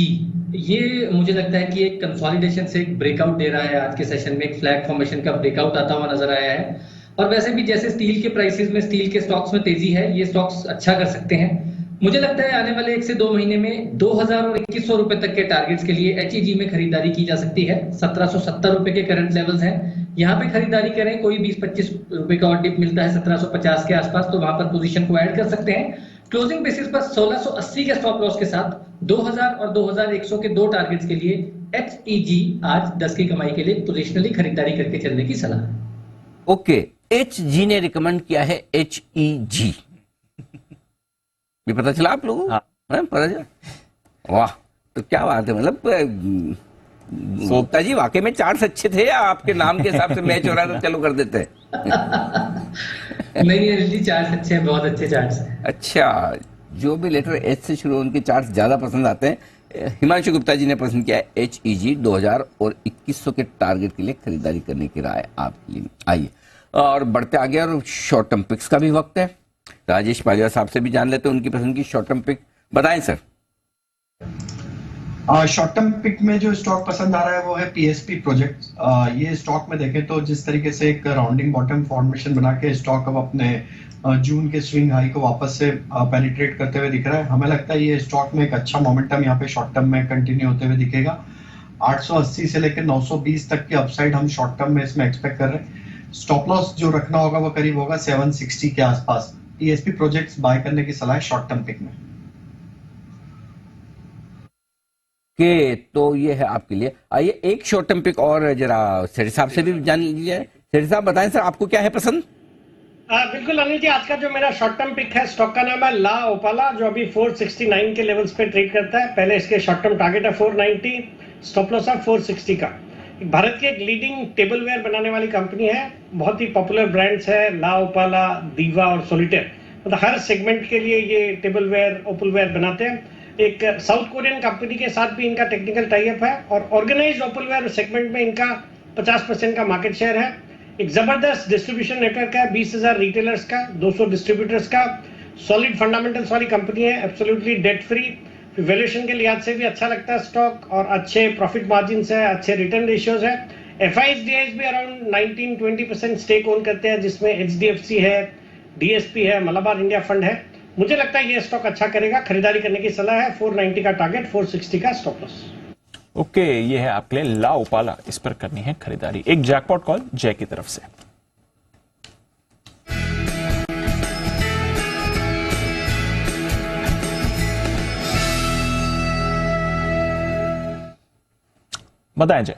ये मुझे लगता है कि एक कंसोलिडेशन से एक ब्रेकआउट दे रहा है। आज के सेशन में एक फ्लैग फॉर्मेशन का ब्रेकआउट आता हुआ नजर आया है, और वैसे भी जैसे स्टील के प्राइसेस में, स्टील के स्टॉक्स में तेजी है, ये स्टॉक्स अच्छा कर सकते हैं। मुझे लगता है आने वाले 1 से 2 महीने में 2000 और 2100 रुपए तक के टारगेट्स के लिए HEG में खरीदारी की जा सकती है। 1770 रुपए के करंट लेवल्स हैं, यहाँ पे खरीदारी करें। कोई 20-25 रुपए का और डिप मिलता है 1750 के आसपास, तो वहां पर पोजीशन को ऐड कर सकते हैं। क्लोजिंग बेसिस पर 1680 के स्टॉप लॉस के साथ 2000 और 2100 के 2 टारगेट्स के लिए HEG आज 10 की कमाई के लिए पोजिशनली खरीदारी करके चलने की सलाह है। ओके, HG ने रिकमेंड किया है HEG, ये पता चला आप लोगों को? हाँ, पता चला। वाह, तो क्या बात है, मतलब गुप्ता जी वाकई में चार्ट्स अच्छे थे या आपके नाम के हिसाब से मैच हो रहा था चलो कर देते हैं? नहीं, चार्ट्स अच्छे हैं, बहुत अच्छे चार्ट्स हैं। अच्छा, जो भी लेटर एच से शुरू उनके चार्ट्स ज्यादा पसंद आते हैं। हिमांशु गुप्ता जी ने पसंद किया है HEG, 2000 और 2100 के टारगेट के लिए खरीदारी करने की राय आपके लिए। आइए और बढ़ते आगे, और शॉर्ट टर्म पिक्स का भी वक्त है। राजेश पालिया साहब से भी जान लेते हैं उनकी पसंद की शॉर्ट टर्म पिक, बताएं सर। शॉर्ट टर्म पिक में जो स्टॉक पसंद आ रहा है वो है PSP प्रोजेक्ट। ये स्टॉक में देखें तो जिस तरीके से एक राउंडिंग बॉटम फॉर्मेशन बना के स्टॉक अब अपने जून के स्विंग हाई को वापस से पेनिट्रेट करते हुए दिख रहा है। हमें लगता है ये स्टॉक में एक अच्छा मोमेंटम यहाँ पे शॉर्ट टर्म में कंटिन्यू होते हुए दिखेगा। 880 से लेकर 920 तक की अपसाइड हम शॉर्ट टर्म में इसमें एक्सपेक्ट कर रहे हैं। स्टॉप लॉस जो रखना होगा वो करीब होगा 760 के आसपास। PSP प्रोजेक्ट्स बाय करने की सलाह है शॉर्ट टर्म पिक में। के तो ये है आपके लिए। आइए एक शॉर्ट टर्म पिक और जरा सेठी साहब से भी जान लीजिए। सेठी साहब बताएं सर, आपको क्या है पसंद? बिल्कुल अनिल जी, आज का जो मेरा शॉर्ट टर्म पिक है, स्टॉक का नाम है ला ओपाला, जो अभी 469 के लेवल्स पे ट्रेड करता है। पहले इसके शॉर्ट टर्म टारगेट है 490, स्टॉप लॉस है 460 का। भारत की एक लीडिंग टेबलवेयर बनाने वाली कंपनी है, बहुत ही पॉपुलर ब्रांड्स है ला ओपाला, दीवा और सोलिटेयर। मतलब हर सेगमेंट के लिए ये टेबलवेयर, ओपलवेयर बनाते हैं। एक साउथ कोरियन कंपनी के साथ भी इनका टेक्निकल टाई अप है, और ऑर्गेनाइज्ड ओपलवेयर सेगमेंट में इनका 50% का मार्केट शेयर है। एक जबरदस्त डिस्ट्रीब्यूशन नेटवर्क है, 20,000 रिटेलर्स का, 200 डिस्ट्रीब्यूटर्स का। सॉलिड फंडामेंटल्स वाली कंपनी है, एब्सोल्युटली डेट फ्री। वैल्यूएशन के लिहाज से भी अच्छा लगता है स्टॉक, और अच्छे प्रॉफिट मार्जिन है, अच्छे रिटर्न रेशियोज है। FIs भी अराउंड 19-20% स्टेक ओन करते हैं, जिसमें HDFC है, DSP है, मलाबार इंडिया फंड है। मुझे लगता है ये स्टॉक अच्छा करेगा, खरीदारी करने की सलाह है। 490 का टारगेट, 460 का स्टॉप लॉस। ओके, ये है आपके लिए ला ओपाला, इस पर करनी है खरीदारी। एक जैकपॉट कॉल जय की तरफ से। बताएं जय।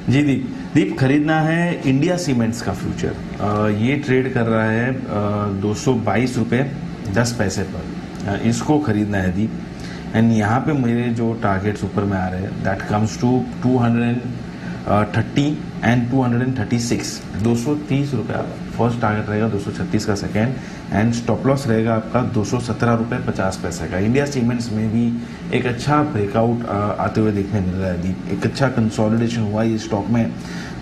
जी दीप खरीदना है इंडिया सीमेंट्स का फ्यूचर। ये ट्रेड कर रहा है 222 रुपये 10 पैसे पर। इसको खरीदना है दीप। एंड यहाँ पे मेरे जो टारगेट्स ऊपर में आ रहे हैं, दैट कम्स टू 230 एंड 236। 230 रुपये फर्स्ट टारगेट रहेगा, 236 का सेकेंड, एंड स्टॉप लॉस रहेगा आपका 217 रुपये 50 पैसे का। इंडिया सीमेंट्स में भी एक अच्छा ब्रेकआउट आते हुए देखने मिल रहा है दीप। एक अच्छा कंसोलिडेशन हुआ ये स्टॉक में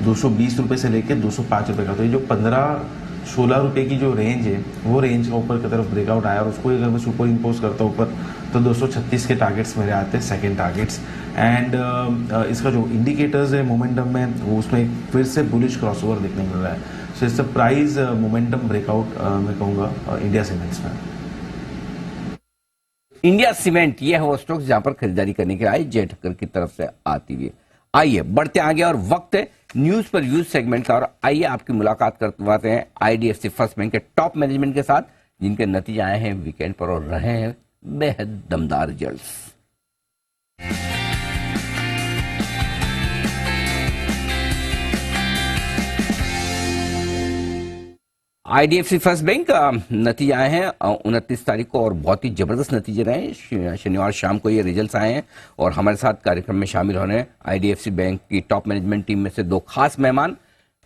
220 रुपये से लेकर 205 रुपये का। तो ये जो 15-16 रुपये की जो रेंज है, वो रेंज का ऊपर की तरफ ब्रेकआउट आया, और उसको अगर मैं सुपर इम्पोज करता हूँ ऊपर, तो 236 के टारगेट्स मेरे आते हैं, सेकेंड टारगेट्स। एंड इसका जो इंडिकेटर्स है मोमेंटम में, वो उसमें फिर से बुलिश क्रॉसओवर देखने मिल रहा है। So it's a price momentum breakout मैं कहूँगा इंडिया सीमेंट्स में। इंडिया सीमेंट ये है वो स्टॉक्स जहां पर खरीदारी करने की राय जय ठक्कर की तरफ से आती है। आइए बढ़ते आगे, और वक्त है न्यूज पर यूज सेगमेंट का। और आइए आपकी मुलाकात करवाते हैं IDFC फर्स्ट बैंक के टॉप मैनेजमेंट के साथ, जिनके नतीजे आए हैं वीकेंड पर और रहे हैं बेहद दमदार रिजल्ट्स। आईडीएफसी फर्स्ट बैंक नतीजे आए हैं 29 तारीख को और बहुत ही जबरदस्त नतीजे रहे हैं। शनिवार शाम को ये रिजल्ट्स आए हैं और हमारे साथ कार्यक्रम में शामिल होने हैं आईडीएफसी बैंक की टॉप मैनेजमेंट टीम में से दो खास मेहमान,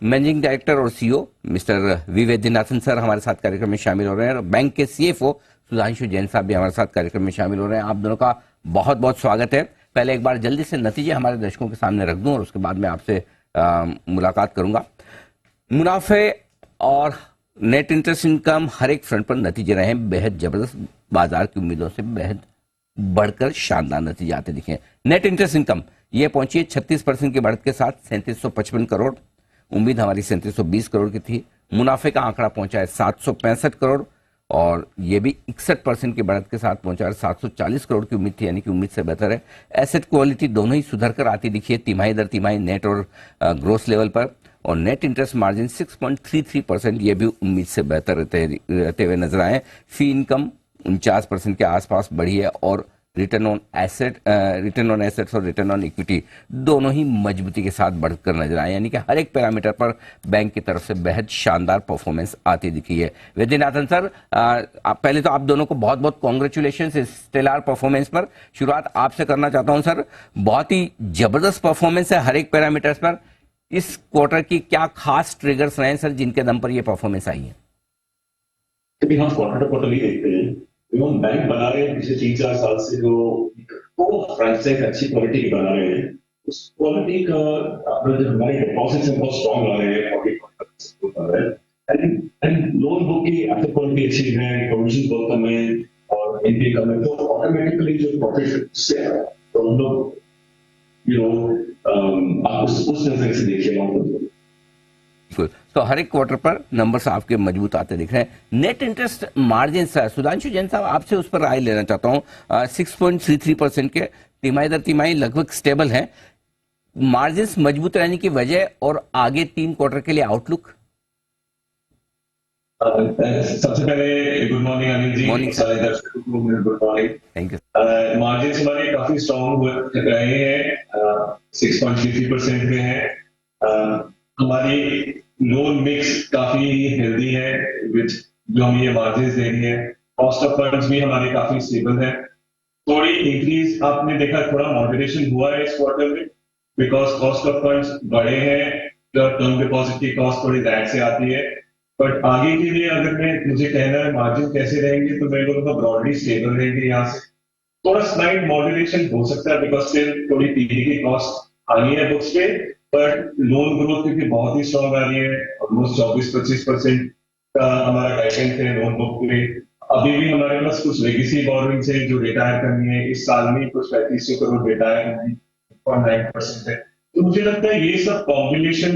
मैनेजिंग डायरेक्टर और CEO mister V Vaidyanathan sir हमारे साथ कार्यक्रम में शामिल हो रहे हैं और बैंक के सीएफओ सुधांशु जैन साहब भी हमारे साथ कार्यक्रम में शामिल हो रहे हैं। आप दोनों का बहुत बहुत स्वागत है। पहले एक बार जल्दी से नतीजे हमारे दर्शकों के सामने रख दूं और उसके बाद मैं आपसे मुलाकात करूंगा। मुनाफे और नेट इंटरेस्ट इनकम हर एक फ्रंट पर नतीजे रहे हैं बेहद जबरदस्त, बाजार की उम्मीदों से बेहद बढ़कर शानदार नतीजे आते दिखे। नेट इंटरेस्ट इनकम ये पहुंची है 36% की बढ़त के साथ 3755 करोड़, उम्मीद हमारी 3720 करोड़ की थी। मुनाफे का आंकड़ा पहुंचा है 765 करोड़ और ये भी 61% की बढ़त के साथ पहुंचा है। 740 करोड़ की उम्मीद थी, यानी कि उम्मीद से बेहतर है। एसेट क्वालिटी दोनों ही सुधर कर आती दिखी है तिमाही दर तिमाही, नेट और ग्रोस लेवल पर। और नेट इंटरेस्ट मार्जिन 6.33%, ये भी उम्मीद से बेहतर रहते हुए नजर आए। फी इनकम 49% के आसपास बढ़ी है और रिटर्न ऑन एसेट्स और रिटर्न ऑन इक्विटी दोनों ही मजबूती के साथ बढ़कर नजर आए, यानी कि हर एक पैरामीटर पर बैंक की तरफ से बेहद शानदार परफॉर्मेंस आती दिखी है। वैद्यनाथन सर, पहले तो आप दोनों को बहुत बहुत कॉन्ग्रेचुलेशन इस स्टेलर परफॉर्मेंस पर। शुरुआत आपसे करना चाहता हूं सर, बहुत ही जबरदस्त परफॉर्मेंस है हर एक पैरामीटर्स पर। इस क्वार्टर की क्या खास ट्रिगर्स रहे हैं सर जिनके दम पर ये परफॉर्मेंस आई है? क्योंकि हम क्वार्टर टू क्वार्टर ही देखते हैं, जो हम बैंक बना रहे हैं पिछले 3-4 साल से, जो फ्रंट से अच्छी क्वालिटी की बना रहे हैं, उस क्वालिटी का जो हमारे डिपॉजिट्स हैं बहुत स्ट्रॉन्ग आ रहे हैं एंड लोन बुक की एसेट क्वालिटी अच्छी है, प्रोविजन बहुत कम है और एनपीए कम है, तो ऑटोमेटिकली जो प्रॉफिट से तो हम लोग आप उस नजर से देखिए। तो हर एक क्वार्टर पर नंबर्स आपके मजबूत आते दिख रहे हैं। Net interest margin sir, Sudhanshu Jain साहब आपसे उस पर राय लेना चाहता हूं। 6.33% के तिमाही दर तिमाही लगभग स्टेबल है। मार्जिन मजबूत रहने की वजह और आगे 3 क्वार्टर के लिए आउटलुक। सबसे पहले गुड मॉर्निंग अनिल जी, सारे दर्शकों को good morning. Thank you. Margin हमारे काफी स्ट्रॉन्ग रहे हैं, 6.33% में है। हमारी लोन मिक्स काफी हेल्दी है विच जो हम ये मार्जिन दे रही है। कॉस्ट ऑफ फंड्स भी हमारे काफी स्टेबल है। थोड़ी इंक्रीज आपने देखा, थोड़ा मॉडरेशन हुआ है इस क्वार्टर में बिकॉज कॉस्ट ऑफ फंड्स बढ़े हैं, टर्म डिपॉजिट की कॉस्ट थोड़ी लैग से आती है। बट आगे के लिए अगर मुझे कहना है मार्जिन कैसे रहेंगे, तो मैं बोलूँगा ब्रॉडली स्टेबल रहेंगे। यहाँ से थोड़ा स्लाइड मॉड्यूलेशन हो सकता है बिकॉज स्टिल थोड़ी पीडी की कॉस्ट आ रही है बुक्स पे, पर लोन ग्रोथ क्योंकि बहुत ही स्ट्रॉन्ग आ रही है, ऑलमोस्ट 24-25% का हमारा गाइडेंस है लोन बुक पे। अभी भी हमारे पास कुछ लेगेसी बोरोइंग्स है जो रिटायर करनी है इस साल में, कुछ 3500 करोड़ रिटायर करनी 0.9% है। तो मुझे लगता है ये सब कॉम्बिनेशन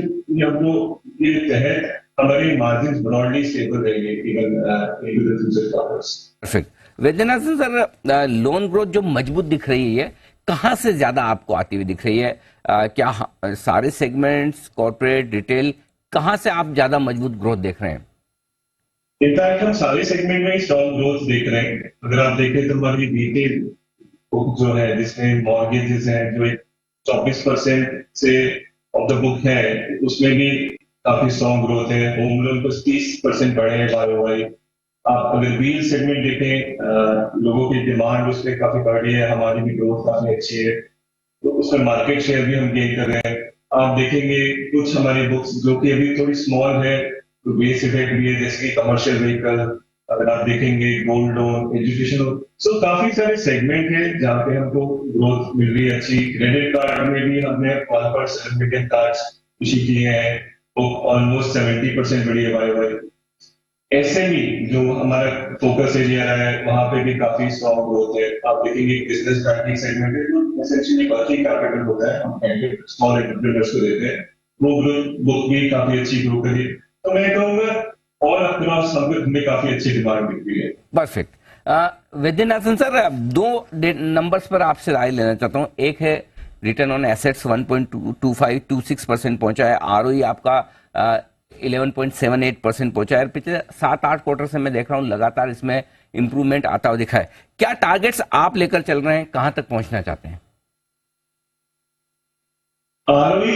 ये तहत हमारे मार्जिन ब्रॉडली स्टेबल रहेंगे even future quarters. Perfect. Vaidyanathan sir, loan growth जो मजबूत दिख रही है कहां से ज्यादा आपको आती हुई दिख रही है? क्या सारे सेगमेंट्स, कॉर्पोरेट, रिटेल, कहां से आप ज्यादा मजबूत ग्रोथ देख रहे हैं? इनफैक्ट हम सारे सेगमेंट में स्ट्रॉन्ग ग्रोथ देख रहे हैं। अगर आप देखें तो हमारी रिटेल बुक जो है जिसमें मॉर्गेजेस हैं जो 24% से ऑफ द बुक है, उसमें भी काफी स्ट्रॉन्ग ग्रोथ है। होम लोन पर 30% बढ़े हैं YoY। आप अगर व्हील सेगमेंट देखें, लोगों की डिमांड उस पर काफी बढ़ रही है, हमारी भी ग्रोथ काफी अच्छी है, तो उसमें मार्केट शेयर भी हम गेन कर रहे हैं। आप देखेंगे कुछ हमारी बुक्स जो कि अभी थोड़ी स्मॉल है, तो बेस इफेक्ट भी है, जैसे कि कमर्शियल व्हीकल, अगर आप देखेंगे गोल्ड लोन, एजुकेशन लोन, सो काफी सारे सेगमेंट है जहाँ पे हमको ग्रोथ मिल रही है अच्छी। क्रेडिट कार्ड में भी हमने 1.7 मिलियन कार्ड्स इश्यू किए हैं, वो ऑलमोस्ट 70% बढ़ी है YoY। SME जो हमारा फोकस एरिया रहा है, वहां पे भी काफी स्ट्रॉन्ग ग्रोथ है। आप देखेंगे बिजनेस बैंकिंग सेगमेंट है जो एसेंशियली वर्किंग कैपिटल होता है, हम स्मॉल एंटरप्रेन्योर्स को देते हैं, वो ग्रोथ बुक भी काफी अच्छी ग्रो करी। तो मैं कहूँगा ऑल अक्रॉस हमें काफी अच्छी डिमांड दिख रही है। परफेक्ट। वैद्यनाथन सर, 2 नंबर्स पर आपसे राय लेना चाहता हूँ। एक है रिटर्न ऑन एसेट्स 1.25-26% पहुंचा है, ROE आपका 11.78% पहुंचा है। पिछले 7-8 क्वार्टर से मैं देख रहा हूं लगातार इसमें इंप्रूवमेंट आता हुआ दिखा है। क्या टारगेट्स आप लेकर चल रहे हैं, कहां तक पहुंचना चाहते हैं? ROE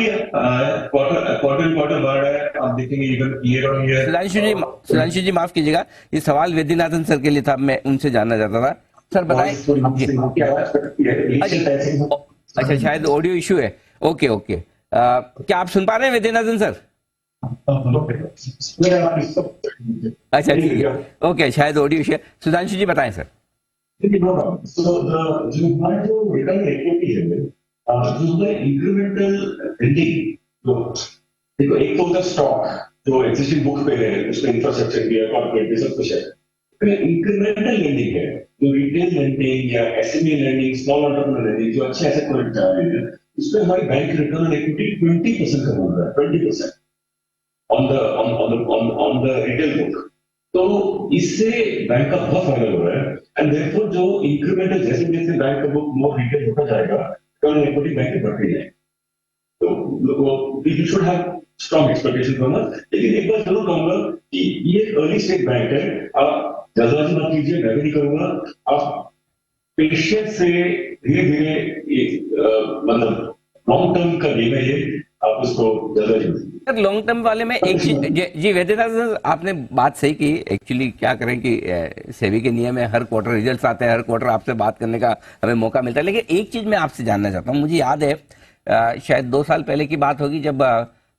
क्वार्टर बढ़ रहा है, आप देखेंगे even year on year. Sudhanshu ji माफ कीजिएगा, ये सवाल वैद्यनाथन सर के लिए था, मैं उनसे जानना चाहता था। सर बताएं। अच्छा, शायद ऑडियो इशू है। ओके ओके, क्या आप सुन पा रहे हैं वैद्यनाथन सर? अच्छा ठीक है, ओके, शायद ऑडियो इशू है। सुधांशु जी बताएं सर। इंक्रीमेंटल लेंडिंग, देखो एक तो स्टॉक जो एग्जिस्टिंग बुक पे है, उसमें इंफ्रास्ट्रक्चर भी है, कॉर्पोरेट भी सब कुछ है। इंक्रीमेंटल लेंडिंग है, जो रिटेल लेंडिंग या SME lending, small entrepreneur lending, जो अच्छे ऐसे क्वालिटी जा रही है, उसमें हमारी बैंक रिटर्न ऑन इक्विटी 20% का बोल रहा है, 20% on the retail book। तो इससे बैंक का बहुत फायदा हो रहा है, एंड देयरफॉर जो इंक्रीमेंटल जैसे जैसे बैंक का बुक मोर रिटेल होता जाएगा, रिटर्न ऑन इक्विटी बैंक की बढ़ती जाएगी। तो we should have strong expectation from us. लेकिन एक बार जरूर कहूंगा कि ये अर्ली स्टेज बैंक है, आप जल्दबाजी मत कीजिए, मैं भी नहीं करूंगा। आप पेशेंस से धीरे धीरे मतलब लॉन्ग टर्म का गेम है ये, आप उसको जल्दबाजी मत कीजिए। सर लॉन्ग टर्म वाले में एक चीज, जी वैद्यनाथ सर आपने बात सही की। एक्चुअली क्या करें कि सेबी के नियम है, हर क्वार्टर रिजल्ट्स आते हैं, हर क्वार्टर आपसे बात करने का हमें मौका मिलता है। लेकिन एक चीज मैं आपसे जानना चाहता हूँ, मुझे याद है शायद 2 साल पहले की बात होगी, जब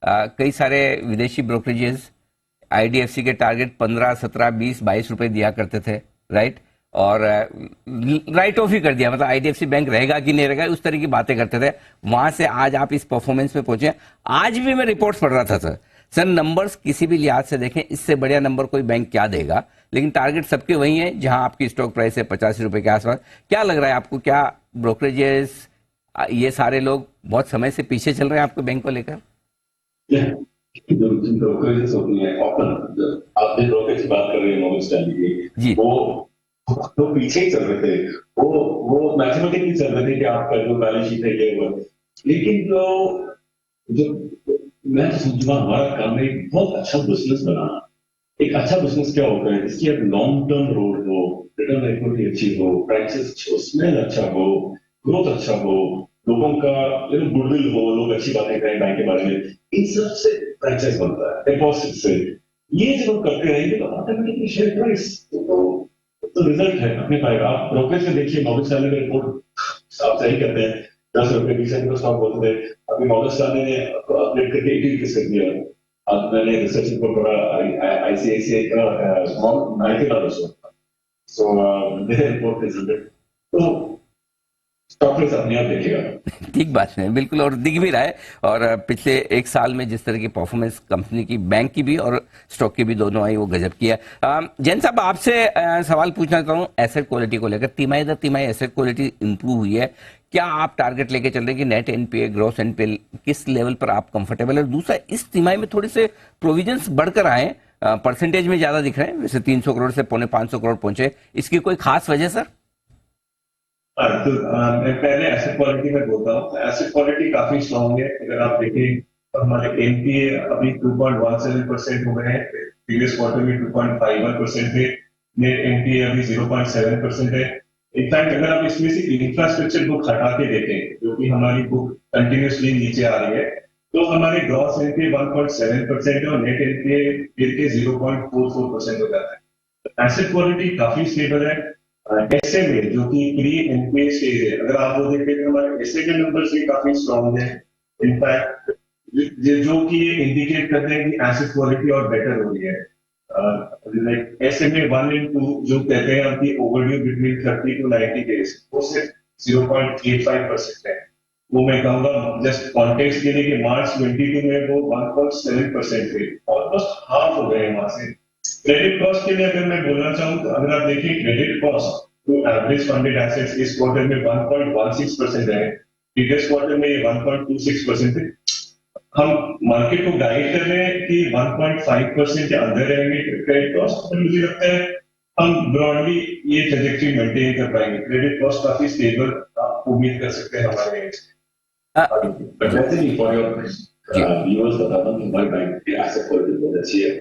कई सारे विदेशी ब्रोकरेजेस आईडीएफसी के टारगेट 15, 17, 20, 22 रुपए दिया करते थे, राइट? और राइट ऑफ ही कर दिया, मतलब आईडीएफसी बैंक रहेगा कि नहीं रहेगा, उस तरह की बातें करते थे। वहां से आज आप इस परफॉर्मेंस में पहुंचे। आज भी मैं रिपोर्ट्स पढ़ रहा था सर नंबर्स किसी भी लिहाज से देखें, इससे बढ़िया नंबर कोई बैंक क्या देगा, लेकिन टारगेट सबके वही है जहां आपकी स्टॉक प्राइस है 85 रुपए के आसपास। क्या लग रहा है आपको, क्या ब्रोकरेजेस ये सारे लोग बहुत समय से पीछे चल रहे हैं आपके बैंक को लेकर? जो ब्रोकरेजेस होती हैं, आप जिन ब्रोकरेज की बात कर रहे हैं मॉर्गन स्टैनली की, वो पीछे ही चल रहे थे, वो मैथमेटिकली चल रहे थे कि आपका जो बैलेंस शीट है ये हुआ। लेकिन जो मैं तो समझूंगा हमारा काम है एक बहुत अच्छा बिजनेस बनाना। एक अच्छा बिजनेस क्या होता है, इसकी एक लॉन्ग टर्म रोड हो, रिटर्न इक्विटी अच्छी हो, प्राइसेस अच्छी हो, स्मेल अच्छा हो, ग्रोथ अच्छा हो, लोगों का गुडविल हो, लोग अच्छी बातें करें बैंक के बारे में, इन सब से फ्रेंचाइज बनता है, डिपॉजिट से। ये जब हम करते रहेंगे तो ऑटोमेटिकली शेयर प्राइस तो रिजल्ट है अपने पाएगा। आप ब्रोकरेज से देखिए, मॉर्गन स्टैनली का रिपोर्ट आप सही कहते हैं, 10 रुपए 20 रुपए का स्टॉक होते थे, अभी मॉर्गन स्टैनली ने अपडेट करके 80 कर दिया। आज मैंने रिसर्च रिपोर्ट पढ़ा आईसीआईसीआई का 90 डॉलर, सो मेरे रिपोर्ट इज तो स्टॉक प्राइस अपने आप देखेगा। ठीक बात है, बिल्कुल, और दिख भी रहा है। और पिछले 1 साल में जिस तरह की परफॉर्मेंस कंपनी की, बैंक की भी और स्टॉक की भी दोनों आई, वो गजब की है। जैन साहब आपसे सवाल पूछना चाहता हूँ एसेट क्वालिटी को लेकर। तिमाही दर तिमाही एसेट क्वालिटी इंप्रूव हुई है, क्या आप टारगेट लेके चल रहे हैं कि नेट एनपीए, ग्रॉस एनपीए किस लेवल पर आप कंफर्टेबल है? दूसरा, इस तिमाही में थोड़े से प्रोविजंस बढ़कर आए, परसेंटेज में ज्यादा दिख रहे हैं, वैसे 300 करोड़ से 550 करोड़ पहुंचे, इसकी कोई खास वजह सर? तो मैं पहले एसेट क्वालिटी में बोलता हूँ। एसेट क्वालिटी काफी स्ट्रांग है। अगर आप देखें तो हमारे एनपीए अभी 2.17% हो गए हैं, प्रीवियस क्वार्टर में 2.51% थे, नेट एनपीए अभी 0.7% है। इनफैक्ट अगर आप इसमें से इंफ्रास्ट्रक्चर बुक हटा के देखें, जो कि हमारी बुक कंटिन्यूसली नीचे आ रही है, तो हमारे ग्रॉस एनपीए 1.7% है और नेट एनपीए गिर के 0.44% हो जाता है। एसेट क्वालिटी काफी स्टेबल है। ऐसे में जो कि प्री एनपीए स्टेज है, अगर आप वो देखें तो हमारे ऐसे के नंबर्स भी काफी स्ट्रांग है। इनफैक्ट जो कि ये इंडिकेट करते हैं कि एसेट क्वालिटी और बेटर हो रही है। लाइक ऐसे में 1 and 2 जो कहते हैं आपकी ओवरड्यू बिटवीन 30 to 90 डेज, वो सिर्फ 0.85% है। वो मैं कहूंगा जस्ट कॉन्टेक्स्ट के लिए कि मार्च 22 में वो 1.7% थे, ऑलमोस्ट हाफ हो गए वहां से। क्रेडिट कॉस्ट के लिए अगर मैं बोलना चाहूँ तो अगर आप देखिए credit cost to average funded assets इस क्वार्टर में 1.16% है, प्रीवियस क्वार्टर में ये 1.26% थे। हम मार्केट को गाइड कर रहे हैं कि 1.5% के अंदर रहेंगे क्रेडिट कॉस्ट, और मुझे लगता है हम ब्रॉडली ये ट्रैजेक्टरी मेंटेन कर पाएंगे। क्रेडिट कॉस्ट काफी स्टेबल उम्मीद कर सकते हैं हमारे बट वैसे नहीं फॉर योर व्यूअर्स बताता हूँ कि हमारे बैंक की एसेट क्वालिटी बहुत अच्छी है।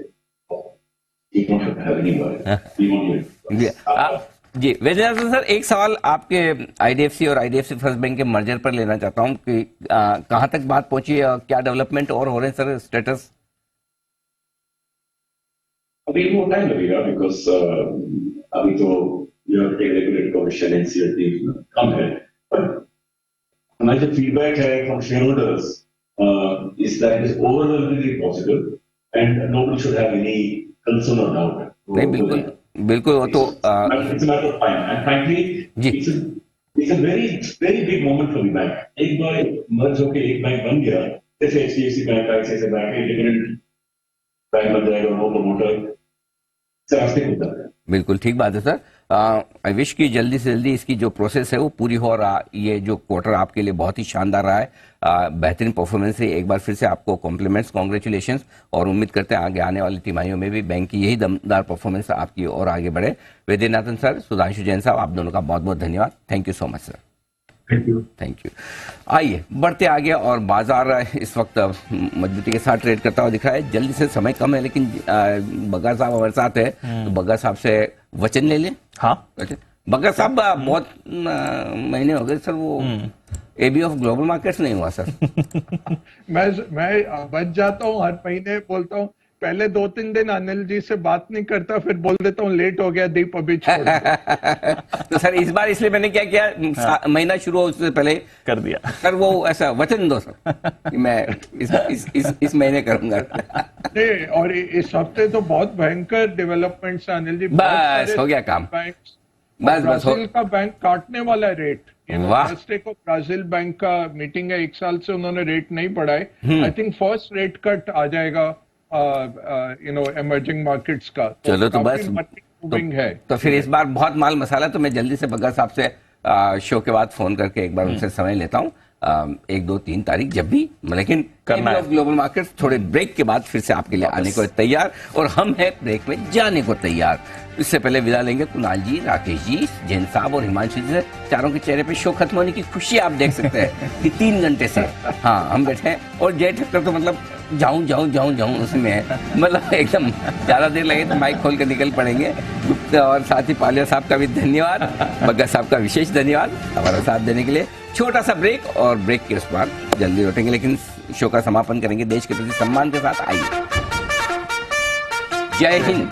जी वैद्यनाथन सर, एक सवाल आपके आईडीएफसी और आईडीएफसी फर्स्ट बैंक के मर्जर पर लेना चाहता हूं कि कहां तक बात पहुंची है, क्या डेवलपमेंट और हो रहे हैं सर, स्टेटस? अभी वो टाइम लगेगा बिकॉज अभी तो रेगुलेटरी कमीशन एनसीईआरटी कम है, बट हमारा जो फीडबैक है from share holders is that is overwhelmingly positive and nobody should have any concern और डाउट। नहीं बिल्कुल बिल्कुल, वो तो it's a matter of time and frankly जी it's a very very big moment for the bank. एक बार merge होकर एक बैंक बन गया, जैसे HDFC bank, ICICI bank, independent bank बन जाएगा, वो प्रमोटर से रास्ते खुलता है। बिल्कुल ठीक बात है सर। आई विश कि जल्दी से जल्दी इसकी जो प्रोसेस है वो पूरी हो रहा। ये जो क्वार्टर आपके लिए बहुत ही शानदार रहा है, बेहतरीन परफॉर्मेंस है। एक बार फिर से आपको कॉम्प्लीमेंट्स, कॉन्ग्रेचुलेशंस, और उम्मीद करते हैं आगे आने वाली तिमाहियों में भी बैंक की यही दमदार परफॉर्मेंस आपकी और आगे बढ़े। वैद्यनाथन सर, सुधांशु जैन साहब, आप दोनों का बहुत बहुत धन्यवाद। Thank you so much sir. Thank you. Thank you. आइए बढ़ते आगे, और बाजार इस वक्त मजबूती के साथ ट्रेड करता हुआ दिख रहा है। जल्दी से, समय कम है, लेकिन बग्गा साहब हमारे साथ है, तो बग्गा साहब से वचन ले लें। हाँ बग्गा साहब, बहुत महीने हो गए सर, वो एबी ऑफ ग्लोबल मार्केट्स नहीं हुआ सर। मैं बच जाता हूँ, हर महीने बोलता हूँ, पहले 2-3 दिन अनिल जी से बात नहीं करता, फिर बोल देता हूँ लेट हो गया दीप, अभी छोड़ दो। तो सर इस बार इसलिए मैंने क्या किया, महीना शुरू हो उससे पहले कर दिया सर, वो ऐसा वचन दो सर कि मैं इस महीने करूंगा। नहीं, और इस हफ्ते तो बहुत भयंकर डेवलपमेंट्स है अनिल जी। बस हो गया काम, बस ब्राजील का बैंक काटने वाला है रेट। वाह। थर्सडे को ब्राजील बैंक का मीटिंग है, 1 साल से उन्होंने रेट नहीं बढ़ाए। I think first rate cut आ जाएगा इमर्जिंग मार्केट्स का। चलो तो बस है। तो फिर इस बार बहुत माल मसाला। तो मैं जल्दी से बग्गा साहब से शो के बाद फोन करके एक बार उनसे समय लेता हूँ, 1, 2, 3 तारीख जब भी, लेकिन करना है। ग्लोबल मार्केट्स थोड़े ब्रेक के बाद फिर से आपके लिए आने को तैयार, और हम हैं ब्रेक में जाने को तैयार। इससे पहले विदा लेंगे कुणाल जी, राकेश जी, जैन साहब और हिमांशु जी से। चारों के चेहरे पे शो खत्म होने की खुशी आप देख सकते हैं कि 3 घंटे से हाँ हम बैठे हैं, और जय ठक्कर तो मतलब जाऊं उसमें है, मतलब एकदम ज्यादा देर लगे तो माइक खोल कर निकल पड़ेंगे। गुप्ता और साथ ही पालिया साहब का भी धन्यवाद, बग्गा साहब का विशेष धन्यवाद हमारा साथ देने के लिए। छोटा सा ब्रेक, और ब्रेक के बाद जल्दी लौटेंगे, लेकिन शो का समापन करेंगे देश के प्रति सम्मान के साथ। आइए, जय हिंद।